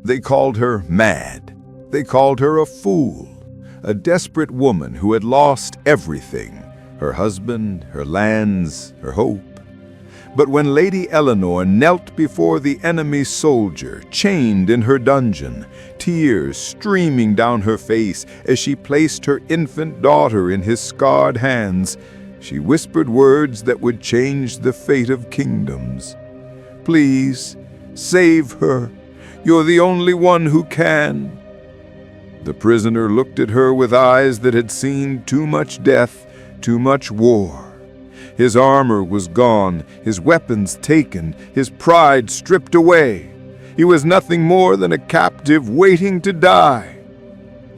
They called her mad. They called her a fool, a desperate woman who had lost everything, her husband, her lands, her hope. But when Lady Eleanor knelt before the enemy soldier, chained in her dungeon, tears streaming down her face as she placed her infant daughter in his scarred hands, she whispered words that would change the fate of kingdoms. "Please, save her. You're the only one who can." The prisoner looked at her with eyes that had seen too much death, too much war. His armor was gone, his weapons taken, his pride stripped away. He was nothing more than a captive waiting to die.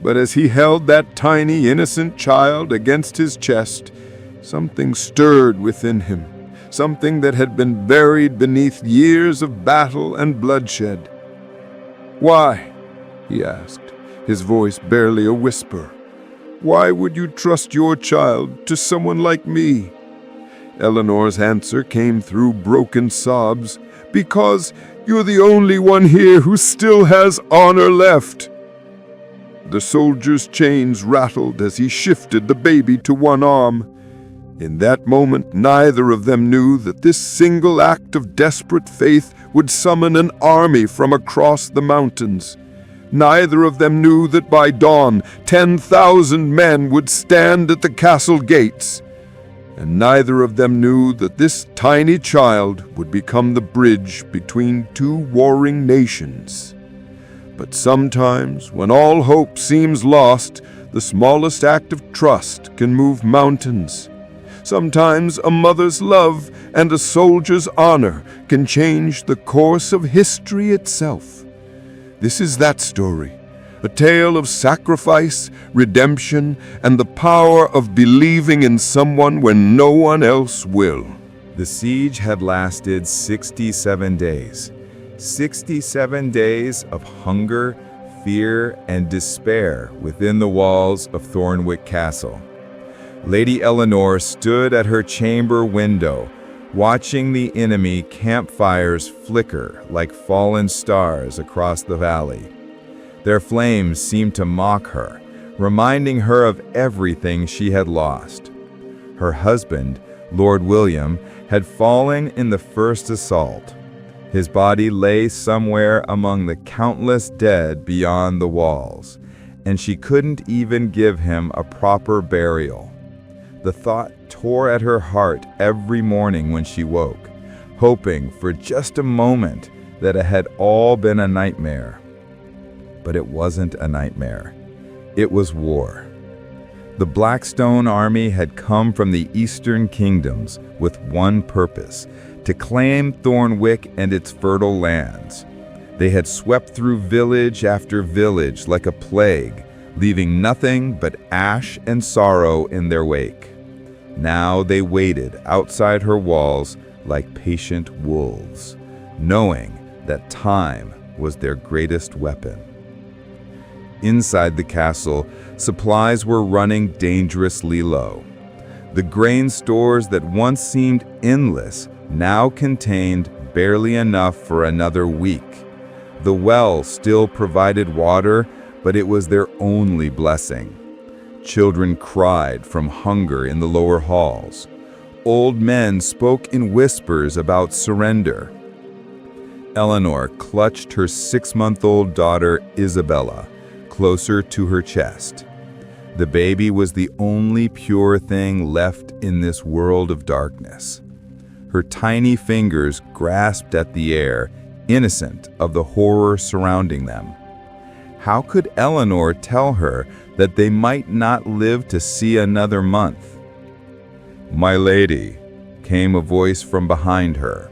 But as he held that tiny, innocent child against his chest, something stirred within him, something that had been buried beneath years of battle and bloodshed. "Why?" he asked, his voice barely a whisper. "Why would you trust your child to someone like me?" Eleanor's answer came through broken sobs. "Because you're the only one here who still has honor left." The soldier's chains rattled as he shifted the baby to one arm. In that moment, neither of them knew that this single act of desperate faith would summon an army from across the mountains. Neither of them knew that by dawn, 10,000 men would stand at the castle gates. And neither of them knew that this tiny child would become the bridge between two warring nations. But sometimes, when all hope seems lost, the smallest act of trust can move mountains. Sometimes a mother's love and a soldier's honor can change the course of history itself. This is that story. A tale of sacrifice, redemption, and the power of believing in someone when no one else will. The siege had lasted 67 days. 67 days of hunger, fear, and despair within the walls of Thornwick Castle. Lady Eleanor stood at her chamber window, watching the enemy campfires flicker like fallen stars across the valley. Their flames seemed to mock her, reminding her of everything she had lost. Her husband, Lord William, had fallen in the first assault. His body lay somewhere among the countless dead beyond the walls, and she couldn't even give him a proper burial. The thought tore at her heart every morning when she woke, hoping for just a moment that it had all been a nightmare. But it wasn't a nightmare. It was war. The Blackstone army had come from the eastern kingdoms with one purpose: to claim Thornwick and its fertile lands. They had swept through village after village like a plague, leaving nothing but ash and sorrow in their wake. Now they waited outside her walls like patient wolves, knowing that time was their greatest weapon. Inside the castle, supplies were running dangerously low. The grain stores that once seemed endless now contained barely enough for another week. The well still provided water, but it was their only blessing. Children cried from hunger in the lower halls. Old men spoke in whispers about surrender. Eleanor clutched her 6-month-old daughter, Isabella, closer to her chest. The baby was the only pure thing left in this world of darkness. Her tiny fingers grasped at the air, innocent of the horror surrounding them. How could Eleanor tell her that they might not live to see another month? "My lady," came a voice from behind her.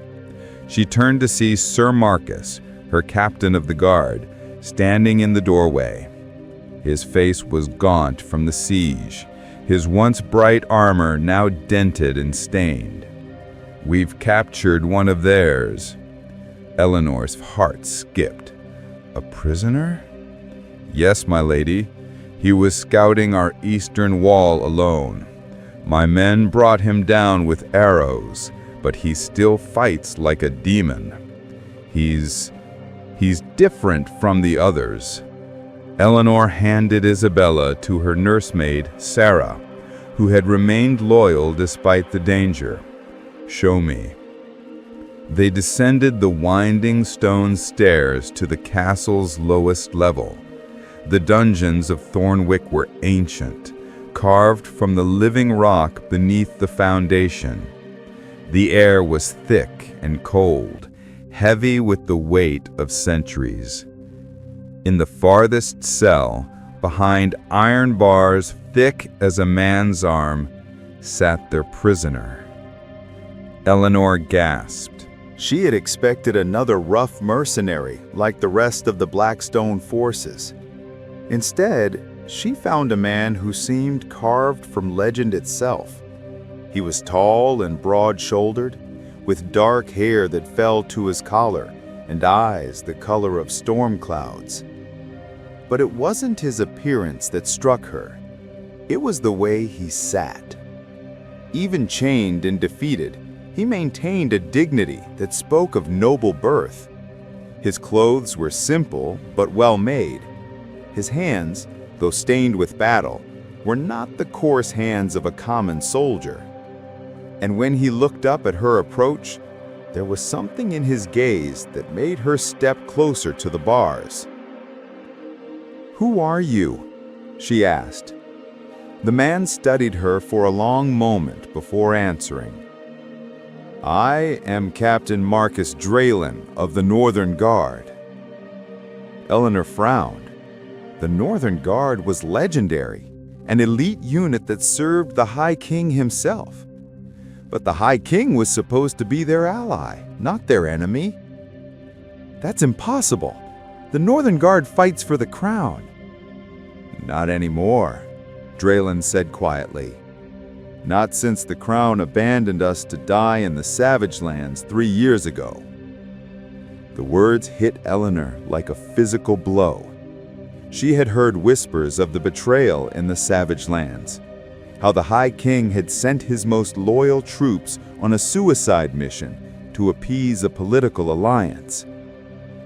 She turned to see Sir Marcus, her captain of the guard, standing in the doorway. His face was gaunt from the siege, his once bright armor now dented and stained. "We've captured one of theirs." Eleanor's heart skipped. "A prisoner?" "Yes, my lady. He was scouting our eastern wall alone. My men brought him down with arrows, but he still fights like a demon. He's He's different from the others." Eleanor handed Isabella to her nursemaid, Sarah, who had remained loyal despite the danger. "Show me." They descended the winding stone stairs to the castle's lowest level. The dungeons of Thornwick were ancient, carved from the living rock beneath the foundation. The air was thick and cold, heavy with the weight of centuries. In the farthest cell, behind iron bars thick as a man's arm, sat their prisoner. Eleanor gasped. She had expected another rough mercenary like the rest of the Blackstone forces. Instead, she found a man who seemed carved from legend itself. He was tall and broad-shouldered, with dark hair that fell to his collar and eyes the color of storm clouds. But it wasn't his appearance that struck her. It was the way he sat. Even chained and defeated, he maintained a dignity that spoke of noble birth. His clothes were simple but well-made. His hands, though stained with battle, were not the coarse hands of a common soldier. And when he looked up at her approach, there was something in his gaze that made her step closer to the bars. "Who are you?" she asked. The man studied her for a long moment before answering. "I am Captain Marcus Draylen of the Northern Guard." Eleanor frowned. The Northern Guard was legendary, an elite unit that served the High King himself. But the High King was supposed to be their ally, not their enemy. "That's impossible. The Northern Guard fights for the crown." "Not anymore," Draylen said quietly. "Not since the crown abandoned us to die in the Savage Lands 3 years ago." The words hit Eleanor like a physical blow. She had heard whispers of the betrayal in the Savage Lands, how the High King had sent his most loyal troops on a suicide mission to appease a political alliance.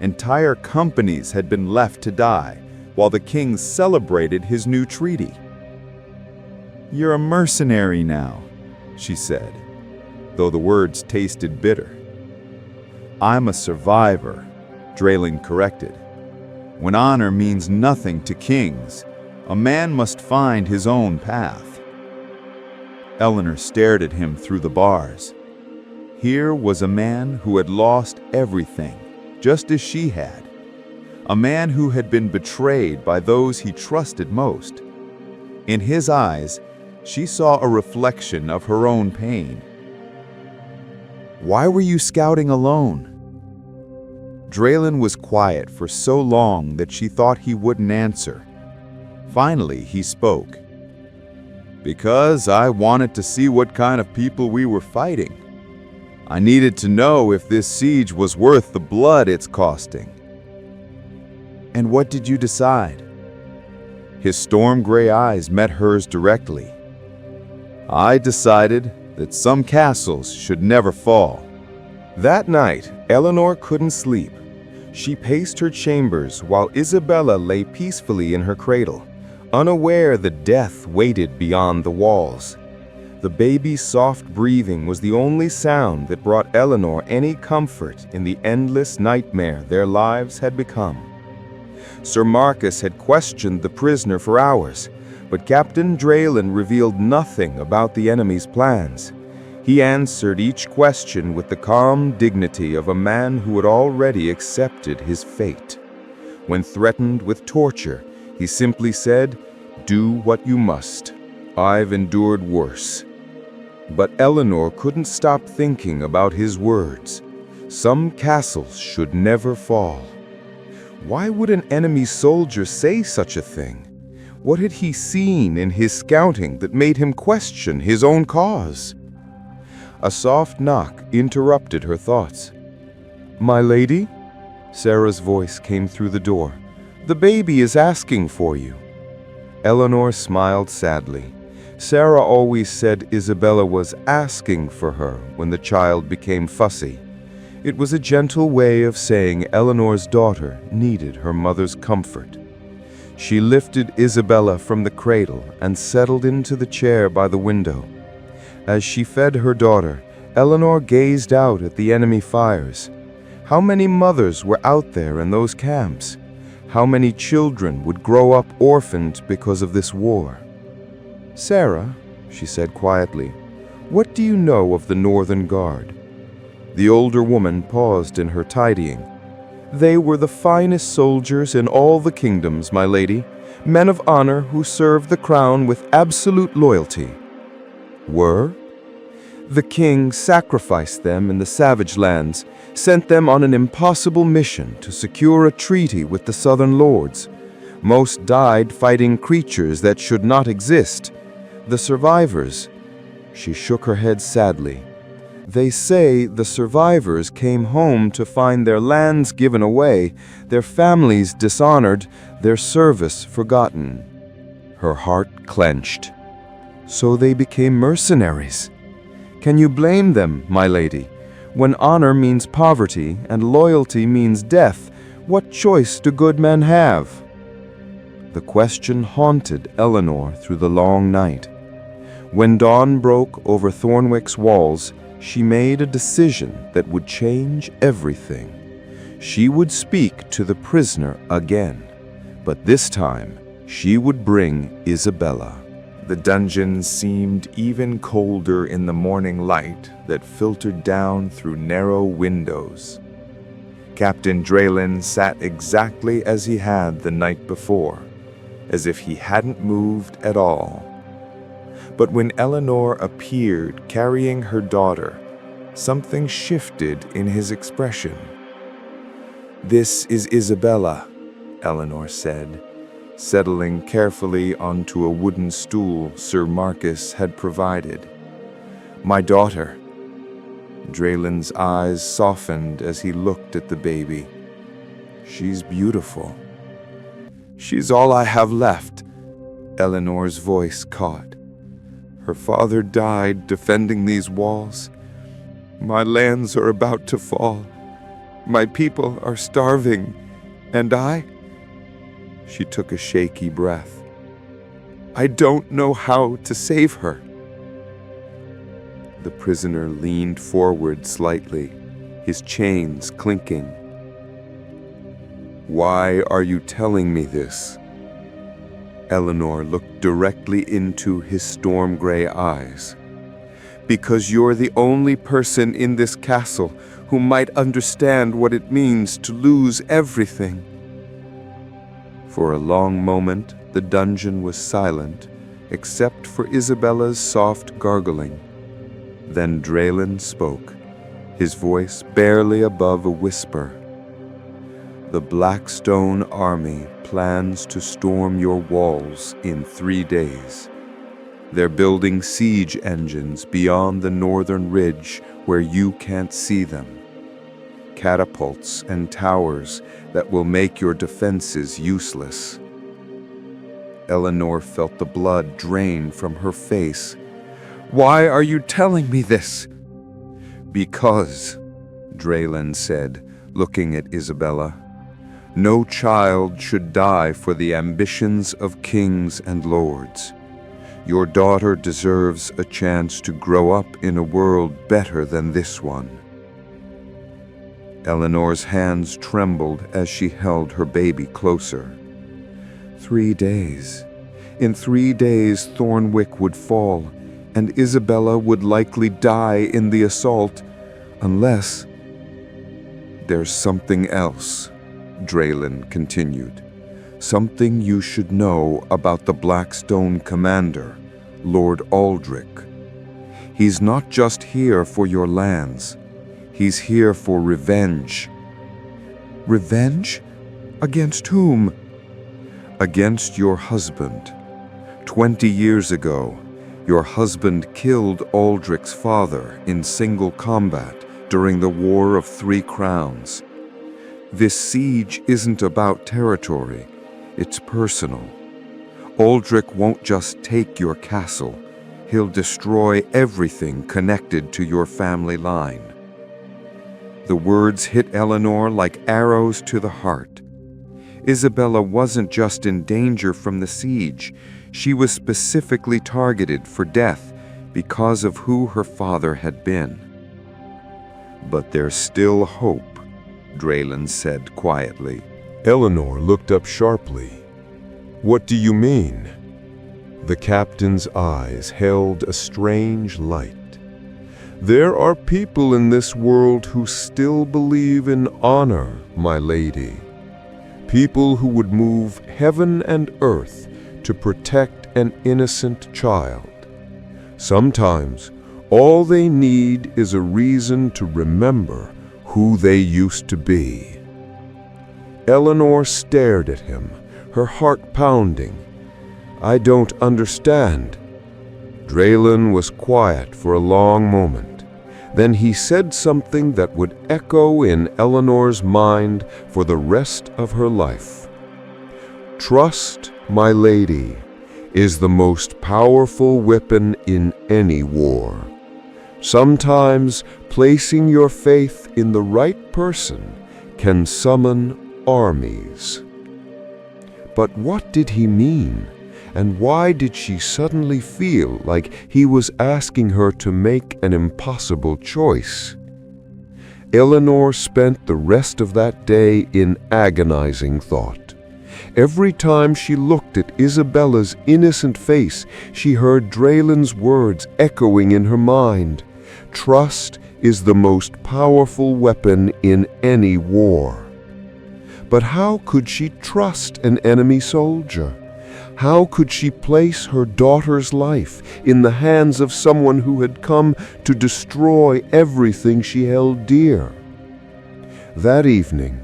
Entire companies had been left to die while the king celebrated his new treaty. "You're a mercenary now," she said, though the words tasted bitter. "I'm a survivor," Draylen corrected. "When honor means nothing to kings, a man must find his own path." Eleanor stared at him through the bars. Here was a man who had lost everything, just as she had. A man who had been betrayed by those he trusted most. In his eyes, she saw a reflection of her own pain. "Why were you scouting alone?" Draylen was quiet for so long that she thought he wouldn't answer. Finally, he spoke. "Because I wanted to see what kind of people we were fighting. I needed to know if this siege was worth the blood it's costing." "And what did you decide?" His storm-gray eyes met hers directly. "I decided that some castles should never fall." That night, Eleanor couldn't sleep. She paced her chambers while Isabella lay peacefully in her cradle, unaware that death waited beyond the walls. The baby's soft breathing was the only sound that brought Eleanor any comfort in the endless nightmare their lives had become. Sir Marcus had questioned the prisoner for hours, but Captain Draylen revealed nothing about the enemy's plans. He answered each question with the calm dignity of a man who had already accepted his fate. When threatened with torture, he simply said, "Do what you must. I've endured worse." But Eleanor couldn't stop thinking about his words. Some castles should never fall. Why would an enemy soldier say such a thing? What had he seen in his scouting that made him question his own cause? A soft knock interrupted her thoughts. "My lady?" Sarah's voice came through the door. "The baby is asking for you." Eleanor smiled sadly. Sarah always said Isabella was asking for her when the child became fussy. It was a gentle way of saying Eleanor's daughter needed her mother's comfort. She lifted Isabella from the cradle and settled into the chair by the window. As she fed her daughter, Eleanor gazed out at the enemy fires. How many mothers were out there in those camps? How many children would grow up orphaned because of this war? "Sarah," she said quietly, "what do you know of the Northern Guard?" The older woman paused in her tidying. "They were the finest soldiers in all the kingdoms, my lady, men of honor who served the crown with absolute loyalty." "Were?" "The king sacrificed them in the savage lands, sent them on an impossible mission to secure a treaty with the southern lords. Most died fighting creatures that should not exist. The survivors—" She shook her head sadly. "They say the survivors came home to find their lands given away, their families dishonored, their service forgotten." Her heart clenched. "So they became mercenaries. Can you blame them, my lady? When honor means poverty and loyalty means death, what choice do good men have?" The question haunted Eleanor through the long night. When dawn broke over Thornwick's walls, she made a decision that would change everything. She would speak to the prisoner again, but this time she would bring Isabella. The dungeon seemed even colder in the morning light that filtered down through narrow windows. Captain Draylen sat exactly as he had the night before, as if he hadn't moved at all. But when Eleanor appeared carrying her daughter, something shifted in his expression. "This is Isabella," Eleanor said, settling carefully onto a wooden stool Sir Marcus had provided. "My daughter." Draylen's eyes softened as he looked at the baby. "She's beautiful." "She's all I have left," Eleanor's voice caught. "Her father died defending these walls. My lands are about to fall. My people are starving, and I—" She took a shaky breath. "I don't know how to save her." The prisoner leaned forward slightly, his chains clinking. "Why are you telling me this?" Eleanor looked directly into his storm-gray eyes. "Because you're the only person in this castle who might understand what it means to lose everything." For a long moment, the dungeon was silent, except for Isabella's soft gargling. Then Draylen spoke, his voice barely above a whisper. "The Blackstone army plans to storm your walls in 3 days. They're building siege engines beyond the northern ridge where you can't see them. Catapults and towers that will make your defenses useless." Eleanor felt the blood drain from her face. "Why are you telling me this?" "Because," Draylen said, looking at Isabella, "no child should die for the ambitions of kings and lords. Your daughter deserves a chance to grow up in a world better than this one." Eleanor's hands trembled as she held her baby closer. 3 days. In 3 days, Thornwick would fall, and Isabella would likely die in the assault, unless— "There's something else," Draylen continued. "Something you should know about the Blackstone commander, Lord Aldrich. He's not just here for your lands. He's here for revenge." "Revenge? Against whom?" "Against your husband. 20 years ago, your husband killed Aldrich's father in single combat during the War of 3 Crowns. This siege isn't about territory, it's personal. Aldrich won't just take your castle, he'll destroy everything connected to your family line." The words hit Eleanor like arrows to the heart. Isabella wasn't just in danger from the siege. She was specifically targeted for death because of who her father had been. "But there's still hope," Draylen said quietly. Eleanor looked up sharply. "What do you mean?" The captain's eyes held a strange light. "There are people in this world who still believe in honor, my lady. People who would move heaven and earth to protect an innocent child. Sometimes, all they need is a reason to remember who they used to be." Eleanor stared at him, her heart pounding. "I don't understand." Draylen was quiet for a long moment. Then he said something that would echo in Eleanor's mind for the rest of her life. "Trust, my lady, is the most powerful weapon in any war. Sometimes placing your faith in the right person can summon armies." But what did he mean? And why did she suddenly feel like he was asking her to make an impossible choice? Eleanor spent the rest of that day in agonizing thought. Every time she looked at Isabella's innocent face, she heard Draylen's words echoing in her mind. Trust is the most powerful weapon in any war. But how could she trust an enemy soldier? How could she place her daughter's life in the hands of someone who had come to destroy everything she held dear? That evening,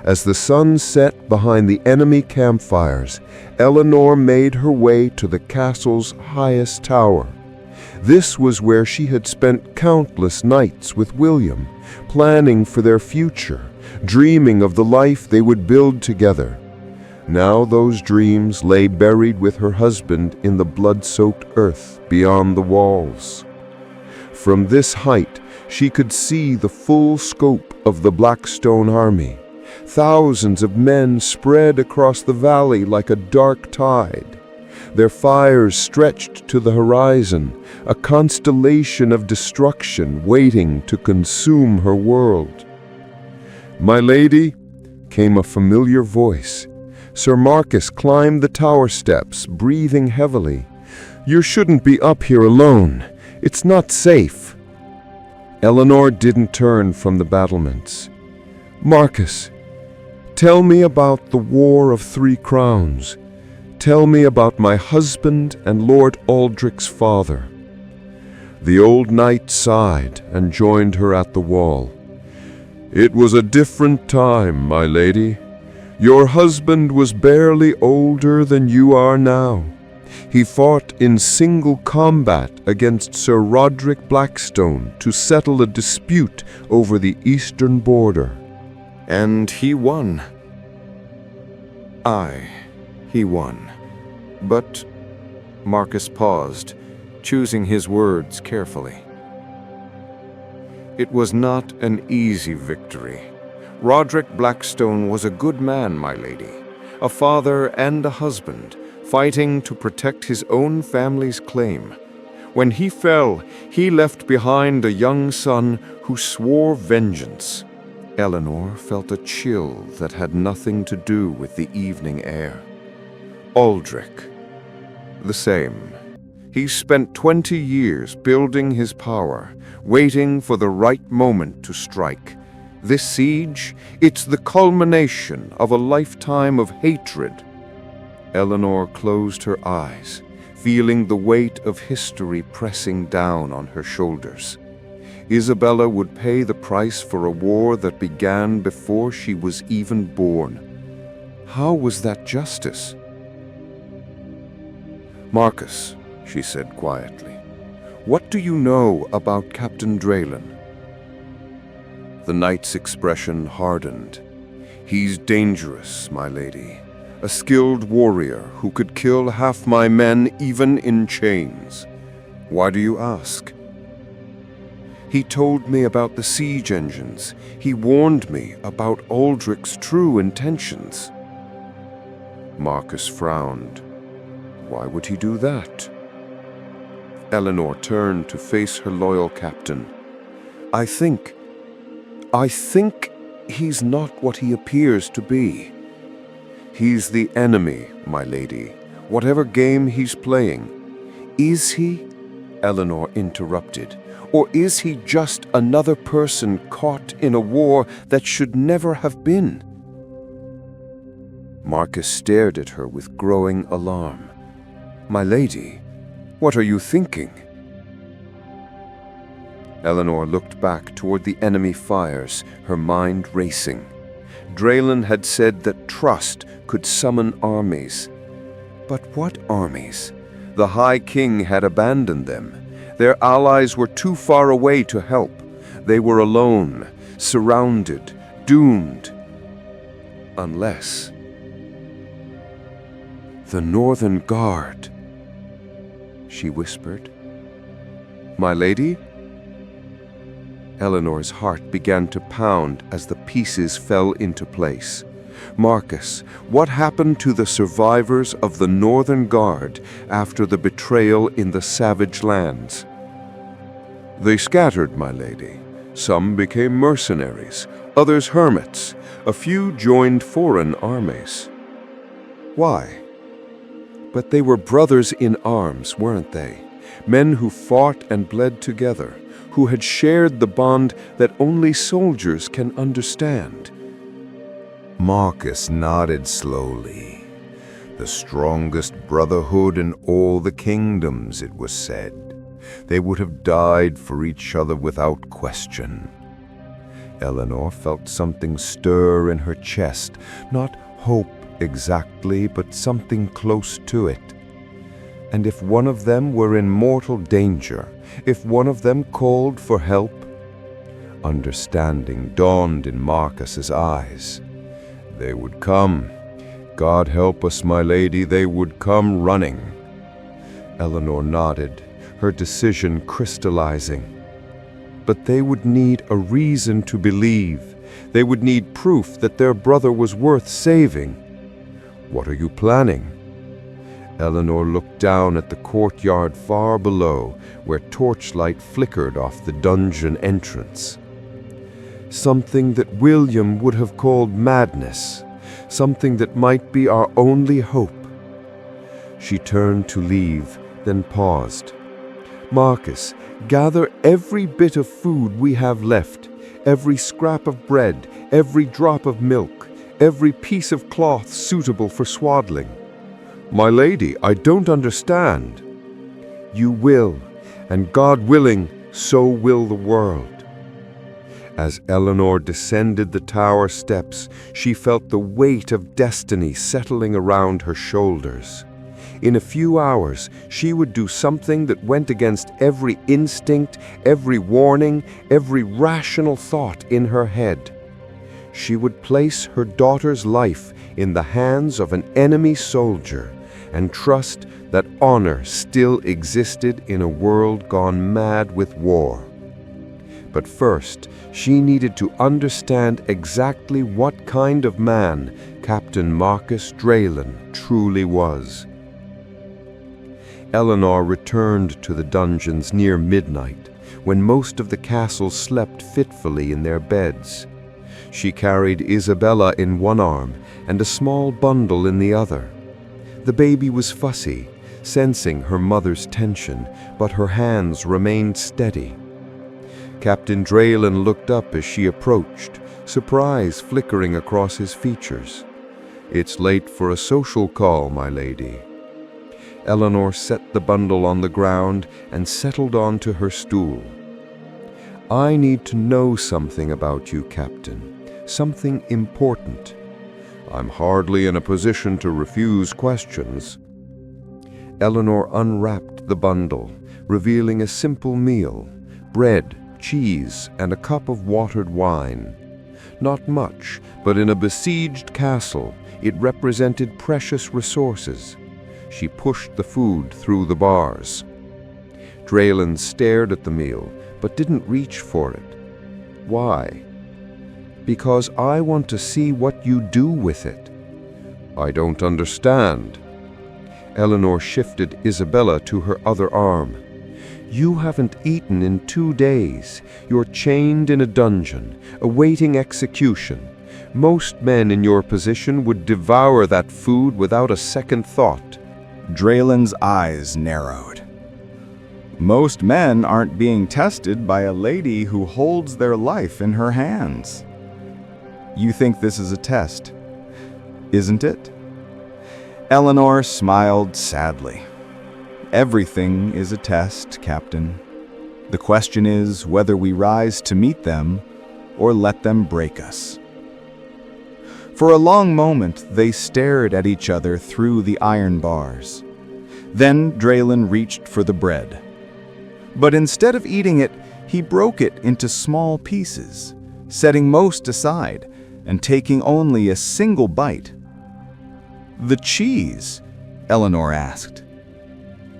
as the sun set behind the enemy campfires, Eleanor made her way to the castle's highest tower. This was where she had spent countless nights with William, planning for their future, dreaming of the life they would build together. Now those dreams lay buried with her husband in the blood-soaked earth beyond the walls. From this height, she could see the full scope of the Blackstone army. Thousands of men spread across the valley like a dark tide. Their fires stretched to the horizon, a constellation of destruction waiting to consume her world. "My lady," came a familiar voice. Sir Marcus climbed the tower steps, breathing heavily. "You shouldn't be up here alone. It's not safe." Eleanor didn't turn from the battlements. "Marcus, tell me about the War of Three Crowns. Tell me about my husband and Lord Aldrich's father." The old knight sighed and joined her at the wall. "It was a different time, my lady. Your husband was barely older than you are now. He fought in single combat against Sir Roderick Blackstone to settle a dispute over the eastern border." "And he won." "Aye, he won. But..." Marcus paused, choosing his words carefully. "It was not an easy victory. Roderick Blackstone was a good man, my lady, a father and a husband, fighting to protect his own family's claim. When he fell, he left behind a young son who swore vengeance." Eleanor felt a chill that had nothing to do with the evening air. "Aldrich. The same. He spent 20 years building his power, waiting for the right moment to strike. This siege, it's the culmination of a lifetime of hatred." Eleanor closed her eyes, feeling the weight of history pressing down on her shoulders. Isabella would pay the price for a war that began before she was even born. How was that justice? "Marcus," she said quietly, "what do you know about Captain Draylen?" The knight's expression hardened. "He's dangerous, my lady. A skilled warrior who could kill half my men even in chains. Why do you ask?" He told me about the siege engines. He warned me about Aldrich's true intentions." Marcus frowned. Why would he do that? Eleanor turned to face her loyal captain. I think he's not what he appears to be. He's the enemy, my lady, whatever game he's playing. Is he? Eleanor interrupted. Or is he just another person caught in a war that should never have been? Marcus stared at her with growing alarm. My lady, what are you thinking? Eleanor looked back toward the enemy fires, her mind racing. Draylen had said that trust could summon armies. But what armies? The High King had abandoned them. Their allies were too far away to help. They were alone, surrounded, doomed. Unless... The Northern Guard, she whispered. My lady? Eleanor's heart began to pound as the pieces fell into place. Marcus, what happened to the survivors of the Northern Guard after the betrayal in the Savage Lands? They scattered, my lady. Some became mercenaries, others hermits. A few joined foreign armies. Why? But they were brothers in arms, weren't they? Men who fought and bled together, who had shared the bond that only soldiers can understand. Marcus nodded slowly. The strongest brotherhood in all the kingdoms, it was said. They would have died for each other without question. Eleanor felt something stir in her chest, not hope exactly, but something close to it. And if one of them were in mortal danger, if one of them called for help, understanding dawned in Marcus's eyes. They would come. God help us, my lady, they would come running. Eleanor nodded, her decision crystallizing. But they would need a reason to believe. They would need proof that their brother was worth saving. What are you planning? Eleanor looked down at the courtyard far below, where torchlight flickered off the dungeon entrance. Something that William would have called madness, something that might be our only hope. She turned to leave, then paused. Marcus, gather every bit of food we have left, every scrap of bread, every drop of milk, every piece of cloth suitable for swaddling. My lady, I don't understand. You will, and God willing, so will the world. As Eleanor descended the tower steps, she felt the weight of destiny settling around her shoulders. In a few hours, she would do something that went against every instinct, every warning, every rational thought in her head. She would place her daughter's life in the hands of an enemy soldier and trust that honor still existed in a world gone mad with war. But first, she needed to understand exactly what kind of man Captain Marcus Draylen truly was. Eleanor returned to the dungeons near midnight, when most of the castle slept fitfully in their beds. She carried Isabella in one arm and a small bundle in the other. The baby was fussy, sensing her mother's tension, but her hands remained steady. Captain Draylen looked up as she approached, surprise flickering across his features. It's late for a social call, my lady. Eleanor set the bundle on the ground and settled onto her stool. I need to know something about you, Captain. Something important. I'm hardly in a position to refuse questions. Eleanor unwrapped the bundle, revealing a simple meal: bread, cheese, and a cup of watered wine. Not much, but in a besieged castle, it represented precious resources. She pushed the food through the bars. Draylen stared at the meal, but didn't reach for it. Why? Because I want to see what you do with it. I don't understand. Eleanor shifted Isabella to her other arm. You haven't eaten in 2 days. You're chained in a dungeon, awaiting execution. Most men in your position would devour that food without a second thought. Draylen's eyes narrowed. Most men aren't being tested by a lady who holds their life in her hands. You think this is a test, isn't it? Eleanor smiled sadly. Everything is a test, Captain. The question is whether we rise to meet them or let them break us. For a long moment, they stared at each other through the iron bars. Then Draylen reached for the bread. But instead of eating it, he broke it into small pieces, setting most aside and taking only a single bite. "The cheese?" Eleanor asked.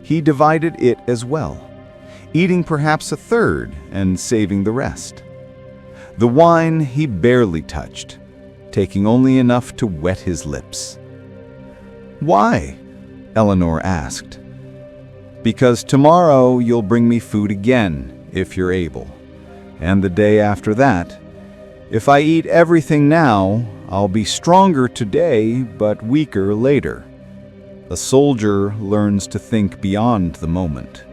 He divided it as well, eating perhaps a third and saving the rest. The wine he barely touched, taking only enough to wet his lips. "Why?" Eleanor asked. "Because tomorrow you'll bring me food again, if you're able. And the day after that. If I eat everything now, I'll be stronger today, but weaker later. A soldier learns to think beyond the moment."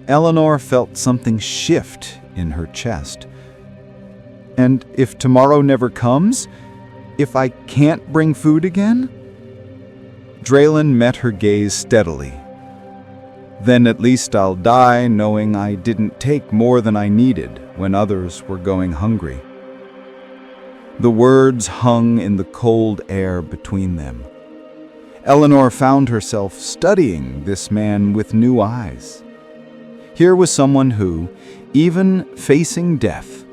Eleanor felt something shift in her chest. "And if tomorrow never comes? If I can't bring food again?" Draylen met her gaze steadily. "Then at least I'll die knowing I didn't take more than I needed when others were going hungry." The words hung in the cold air between them. Eleanor found herself studying this man with new eyes. Here was someone who, even facing death,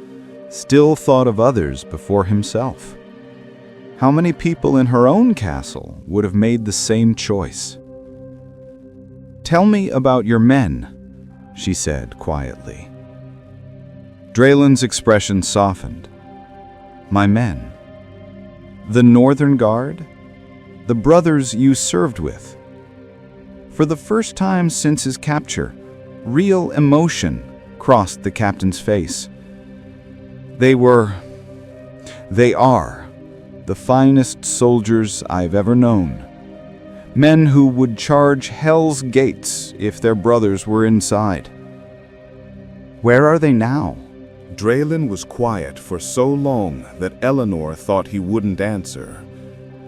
still thought of others before himself. How many people in her own castle would have made the same choice? "Tell me about your men," she said quietly. Draylen's expression softened. "My men? The Northern Guard? The brothers you served with?" For the first time since his capture, real emotion crossed the captain's face. They are the finest soldiers I've ever known. Men who would charge hell's gates if their brothers were inside. Where are they now? Draylen was quiet for so long that Eleanor thought he wouldn't answer.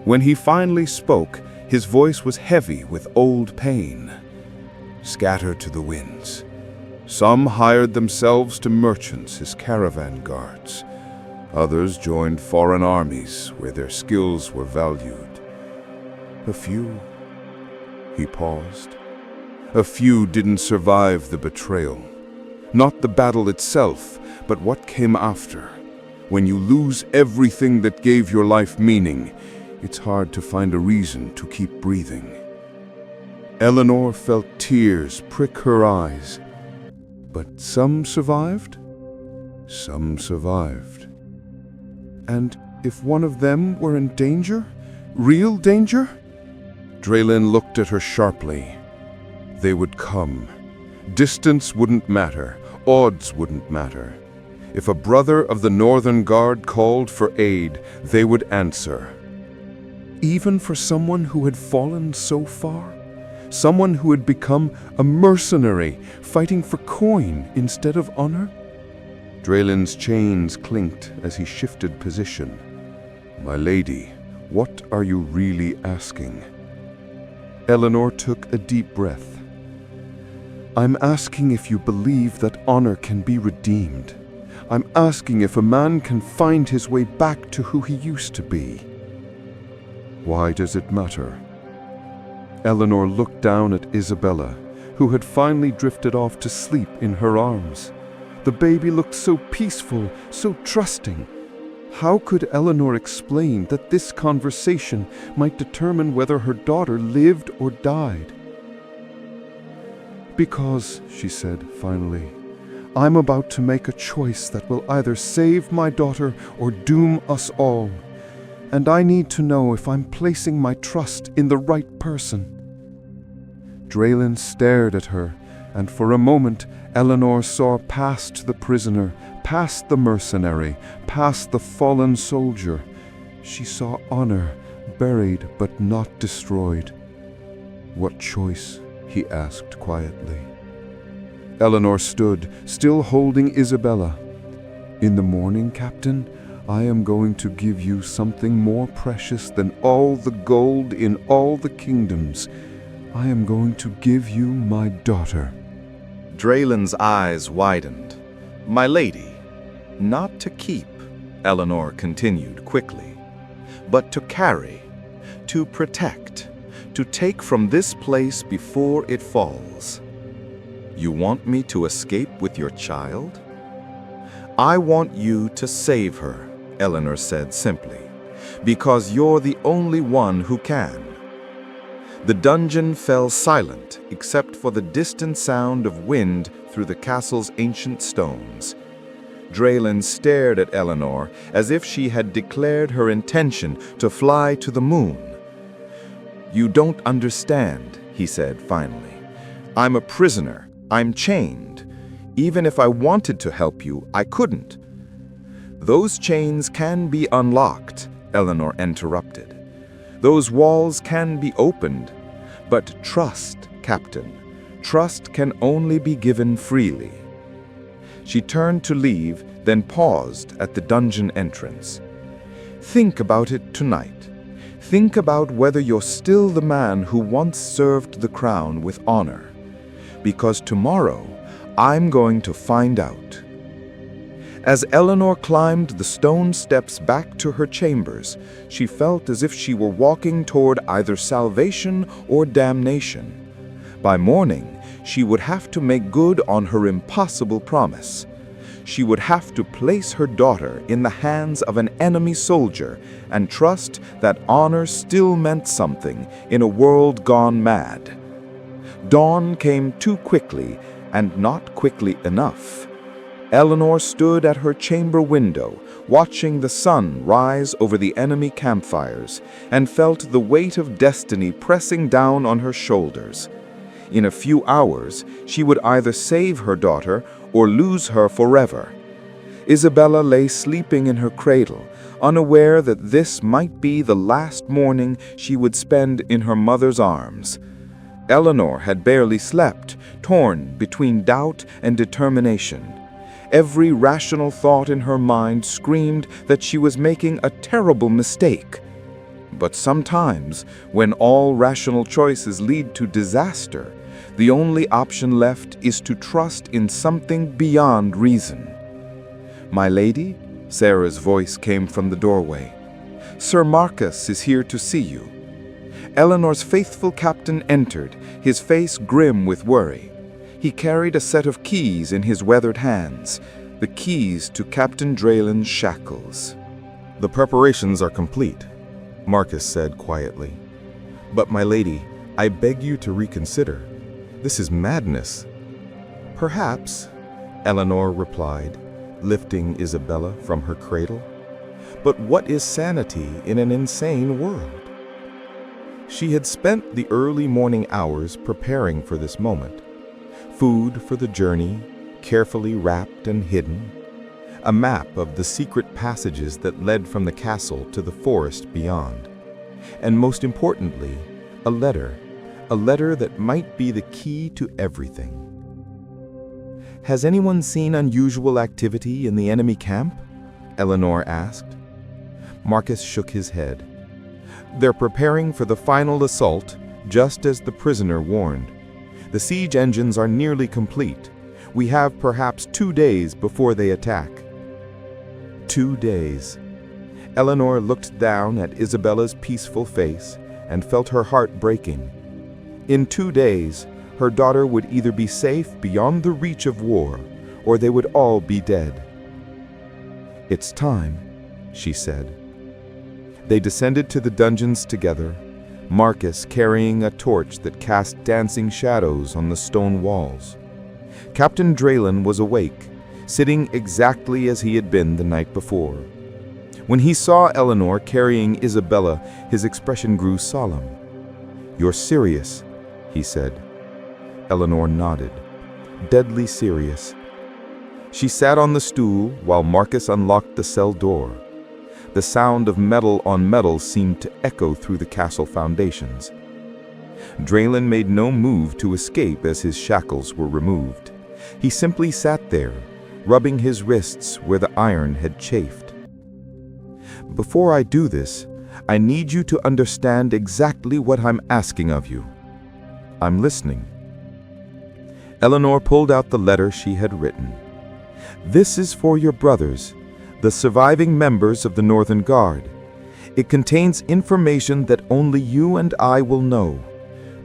When he finally spoke, his voice was heavy with old pain. "Scattered to the winds. Some hired themselves to merchants as caravan guards. Others joined foreign armies where their skills were valued. A few..." He paused. "A few didn't survive the betrayal. Not the battle itself, but what came after. When you lose everything that gave your life meaning, it's hard to find a reason to keep breathing." Eleanor felt tears prick her eyes. But some survived? Some survived. And if one of them were in danger? Real danger? Draylen looked at her sharply. They would come. Distance wouldn't matter. Odds wouldn't matter. If a brother of the Northern Guard called for aid, they would answer. Even for someone who had fallen so far? Someone who had become a mercenary, fighting for coin instead of honor? Draylen's chains clinked as he shifted position. "My lady, what are you really asking?" Eleanor took a deep breath. "I'm asking if you believe that honor can be redeemed. I'm asking if a man can find his way back to who he used to be." "Why does it matter?" Eleanor looked down at Isabella, who had finally drifted off to sleep in her arms. The baby looked so peaceful, so trusting. How could Eleanor explain that this conversation might determine whether her daughter lived or died? "Because," she said finally, I'm about to make a choice that will either save my daughter or doom us all. And I need to know if I'm placing my trust in the right person." Draylen stared at her, and for a moment Eleanor saw past the prisoner, past the mercenary, past the fallen soldier. She saw honor, buried but not destroyed. "What choice?" he asked quietly. Eleanor stood, still holding Isabella. "In the morning, Captain, I am going to give you something more precious than all the gold in all the kingdoms. I am going to give you my daughter." Draylen's eyes widened. "My lady, not to keep," Eleanor continued quickly, "but to carry, to protect, to take from this place before it falls. You want me to escape with your child?" "I want you to save her," Eleanor said simply, "because you're the only one who can." The dungeon fell silent except for the distant sound of wind through the castle's ancient stones. Draylen stared at Eleanor as if she had declared her intention to fly to the moon. "You don't understand," he said finally. "I'm a prisoner. I'm chained. Even if I wanted to help you, I couldn't." "Those chains can be unlocked," Eleanor interrupted. "Those walls can be opened. But trust, Captain, trust can only be given freely." She turned to leave, then paused at the dungeon entrance. "Think about it tonight. Think about whether you're still the man who once served the crown with honor. Because tomorrow, I'm going to find out." As Eleanor climbed the stone steps back to her chambers, she felt as if she were walking toward either salvation or damnation. By morning, she would have to make good on her impossible promise. She would have to place her daughter in the hands of an enemy soldier and trust that honor still meant something in a world gone mad. Dawn came too quickly and not quickly enough. Eleanor stood at her chamber window, watching the sun rise over the enemy campfires, and felt the weight of destiny pressing down on her shoulders. In a few hours, she would either save her daughter or lose her forever. Isabella lay sleeping in her cradle, unaware that this might be the last morning she would spend in her mother's arms. Eleanor had barely slept, torn between doubt and determination. Every rational thought in her mind screamed that she was making a terrible mistake. But sometimes, when all rational choices lead to disaster, the only option left is to trust in something beyond reason. "My lady," Sarah's voice came from the doorway. "Sir Marcus is here to see you." Eleanor's faithful captain entered, his face grim with worry. He carried a set of keys in his weathered hands, the keys to Captain Draylen's shackles. "The preparations are complete," Marcus said quietly. "But my lady, I beg you to reconsider. This is madness." "Perhaps," Eleanor replied, lifting Isabella from her cradle. "But what is sanity in an insane world?" She had spent the early morning hours preparing for this moment. Food for the journey, carefully wrapped and hidden. A map of the secret passages that led from the castle to the forest beyond. And most importantly, a letter that might be the key to everything. "Has anyone seen unusual activity in the enemy camp?" Eleanor asked. Marcus shook his head. "They're preparing for the final assault, just as the prisoner warned. The siege engines are nearly complete. We have perhaps 2 days before they attack." 2 days. Eleanor looked down at Isabella's peaceful face and felt her heart breaking. In 2 days, her daughter would either be safe beyond the reach of war, or they would all be dead. "It's time," she said. They descended to the dungeons together, Marcus carrying a torch that cast dancing shadows on the stone walls. Captain Draylen was awake, sitting exactly as he had been the night before. When he saw Eleanor carrying Isabella, his expression grew solemn. "You're serious," he said. Eleanor nodded, deadly serious. She sat on the stool while Marcus unlocked the cell door. The sound of metal on metal seemed to echo through the castle foundations. Draylen made no move to escape as his shackles were removed. He simply sat there, rubbing his wrists where the iron had chafed. "Before I do this, I need you to understand exactly what I'm asking of you." "I'm listening." Eleanor pulled out the letter she had written. "This is for your brothers, the surviving members of the Northern Guard. It contains information that only you and I will know,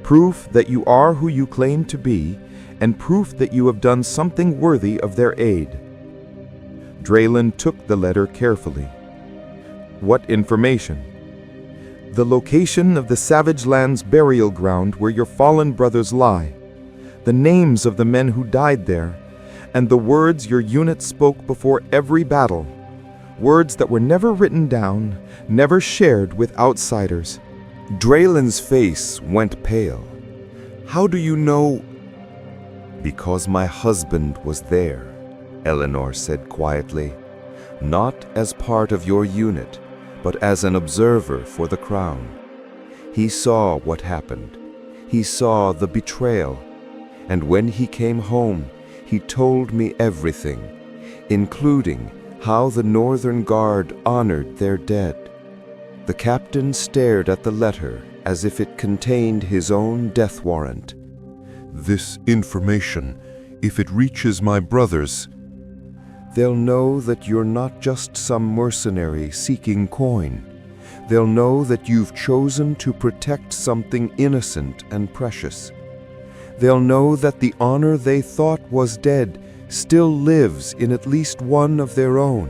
proof that you are who you claim to be, and proof that you have done something worthy of their aid." Draylen took the letter carefully. "What information?" "The location of the Savage Lands burial ground where your fallen brothers lie, the names of the men who died there, and the words your unit spoke before every battle, words that were never written down, never shared with outsiders." Draylen's face went pale. "How do you know?" "Because my husband was there," Eleanor said quietly. "Not as part of your unit, but as an observer for the crown. He saw what happened. He saw the betrayal. And when he came home, he told me everything, including how the Northern Guard honored their dead." The captain stared at the letter as if it contained his own death warrant. This information, if it reaches my brothers, "They'll know that you're not just some mercenary seeking coin. They'll know that you've chosen to protect something innocent and precious. They'll know that the honor they thought was dead still lives in at least one of their own."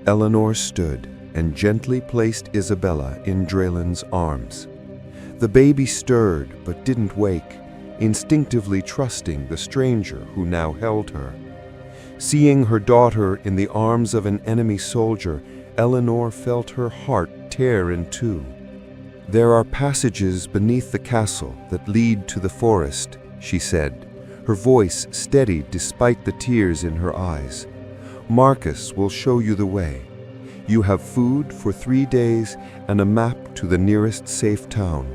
Eleanor stood and gently placed Isabella in Draylen's arms. The baby stirred but didn't wake, instinctively trusting the stranger who now held her. Seeing her daughter in the arms of an enemy soldier, Eleanor felt her heart tear in two. "There are passages beneath the castle that lead to the forest," she said, her voice steady despite the tears in her eyes. "Marcus will show you the way. You have food for 3 days and a map to the nearest safe town."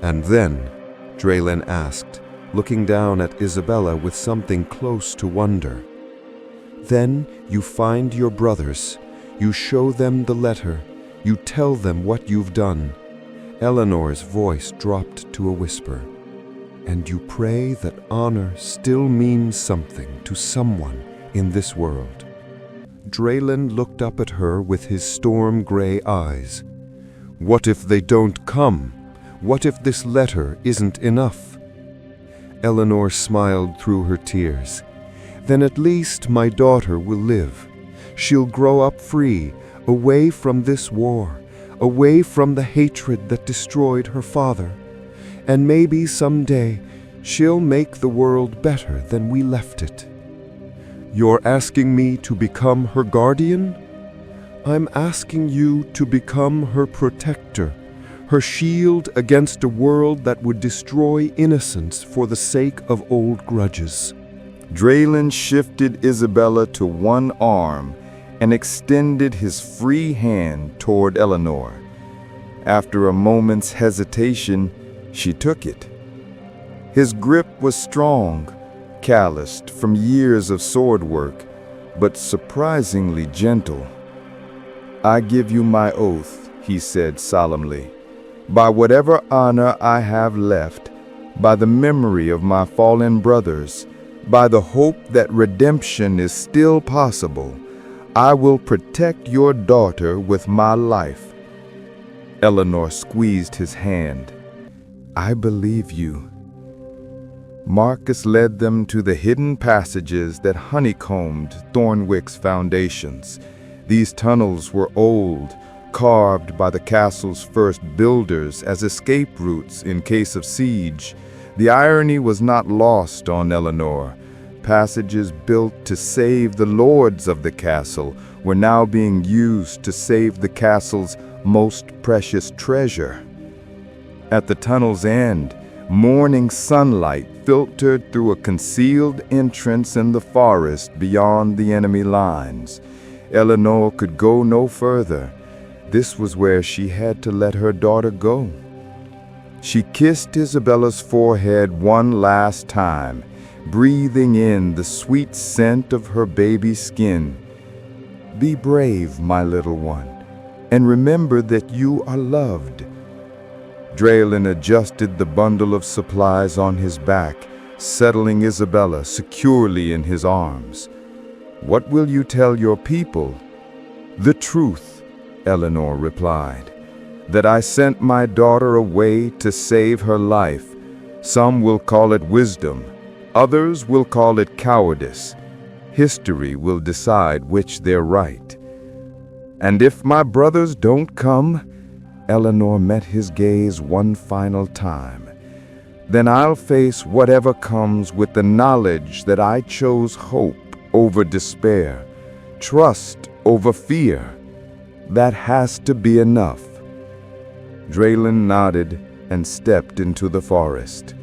"And then?" Draylen asked, looking down at Isabella with something close to wonder. "Then you find your brothers. You show them the letter. You tell them what you've done." Eleanor's voice dropped to a whisper. "And you pray that honor still means something to someone in this world." Draylen looked up at her with his storm-gray eyes. "What if they don't come? What if this letter isn't enough?" Eleanor smiled through her tears. "Then at least my daughter will live. She'll grow up free, away from this war, away from the hatred that destroyed her father. And maybe someday she'll make the world better than we left it." "You're asking me to become her guardian?" "I'm asking you to become her protector, her shield against a world that would destroy innocence for the sake of old grudges." Draylen shifted Isabella to one arm and extended his free hand toward Eleanor. After a moment's hesitation, she took it. His grip was strong, calloused from years of sword work, but surprisingly gentle. "I give you my oath," he said solemnly, "by whatever honor I have left, by the memory of my fallen brothers, by the hope that redemption is still possible, I will protect your daughter with my life." Eleanor squeezed his hand. "I believe you." Marcus led them to the hidden passages that honeycombed Thornwick's foundations. These tunnels were old, carved by the castle's first builders as escape routes in case of siege. The irony was not lost on Eleanor. Passages built to save the lords of the castle were now being used to save the castle's most precious treasure. At the tunnel's end, morning sunlight filtered through a concealed entrance in the forest beyond the enemy lines. Eleanor could go no further. This was where she had to let her daughter go. She kissed Isabella's forehead one last time, breathing in the sweet scent of her baby's skin. Be brave, my little one, and remember that you are loved. Draylen adjusted the bundle of supplies on his back, settling Isabella securely in his arms. What will you tell your people? The truth, Eleanor replied, that I sent my daughter away to save her life. Some will call it wisdom, others will call it cowardice. History will decide which they're right. And if my brothers don't come, Eleanor met his gaze one final time, then I'll face whatever comes with the knowledge that I chose hope over despair, trust over fear. That has to be enough. Draylen nodded and stepped into the forest.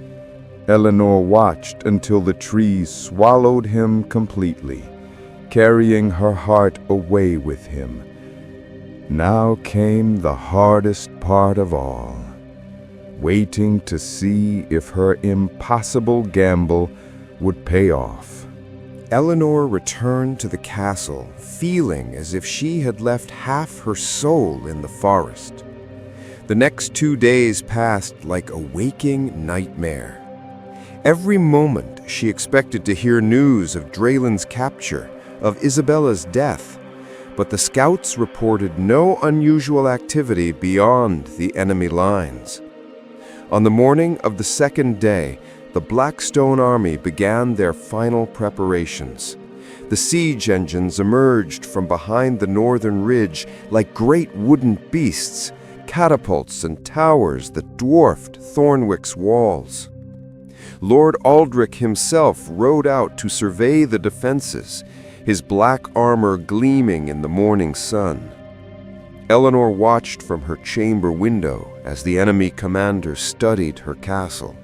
Eleanor watched until the trees swallowed him completely, carrying her heart away with him. Now came the hardest part of all, waiting to see if her impossible gamble would pay off. Eleanor returned to the castle, feeling as if she had left half her soul in the forest. The next 2 days passed like a waking nightmare. Every moment she expected to hear news of Draylen's capture, of Isabella's death, but the scouts reported no unusual activity beyond the enemy lines. On the morning of the second day, the Blackstone army began their final preparations. The siege engines emerged from behind the northern ridge like great wooden beasts, catapults and towers that dwarfed Thornwick's walls. Lord Aldrich himself rode out to survey the defenses, his black armor gleaming in the morning sun. Eleanor watched from her chamber window as the enemy commander studied her castle.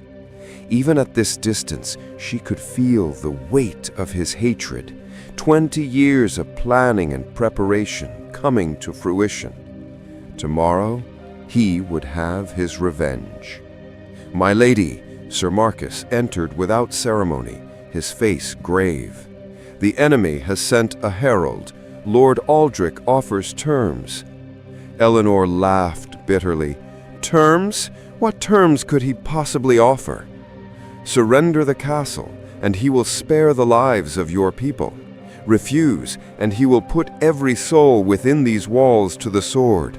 Even at this distance, she could feel the weight of his hatred, 20 years of planning and preparation coming to fruition. Tomorrow, he would have his revenge. "My lady," Sir Marcus entered without ceremony, his face grave. "The enemy has sent a herald. Lord Aldrich offers terms." Eleanor laughed bitterly. "Terms? What terms could he possibly offer?" "Surrender the castle, and he will spare the lives of your people. Refuse, and he will put every soul within these walls to the sword.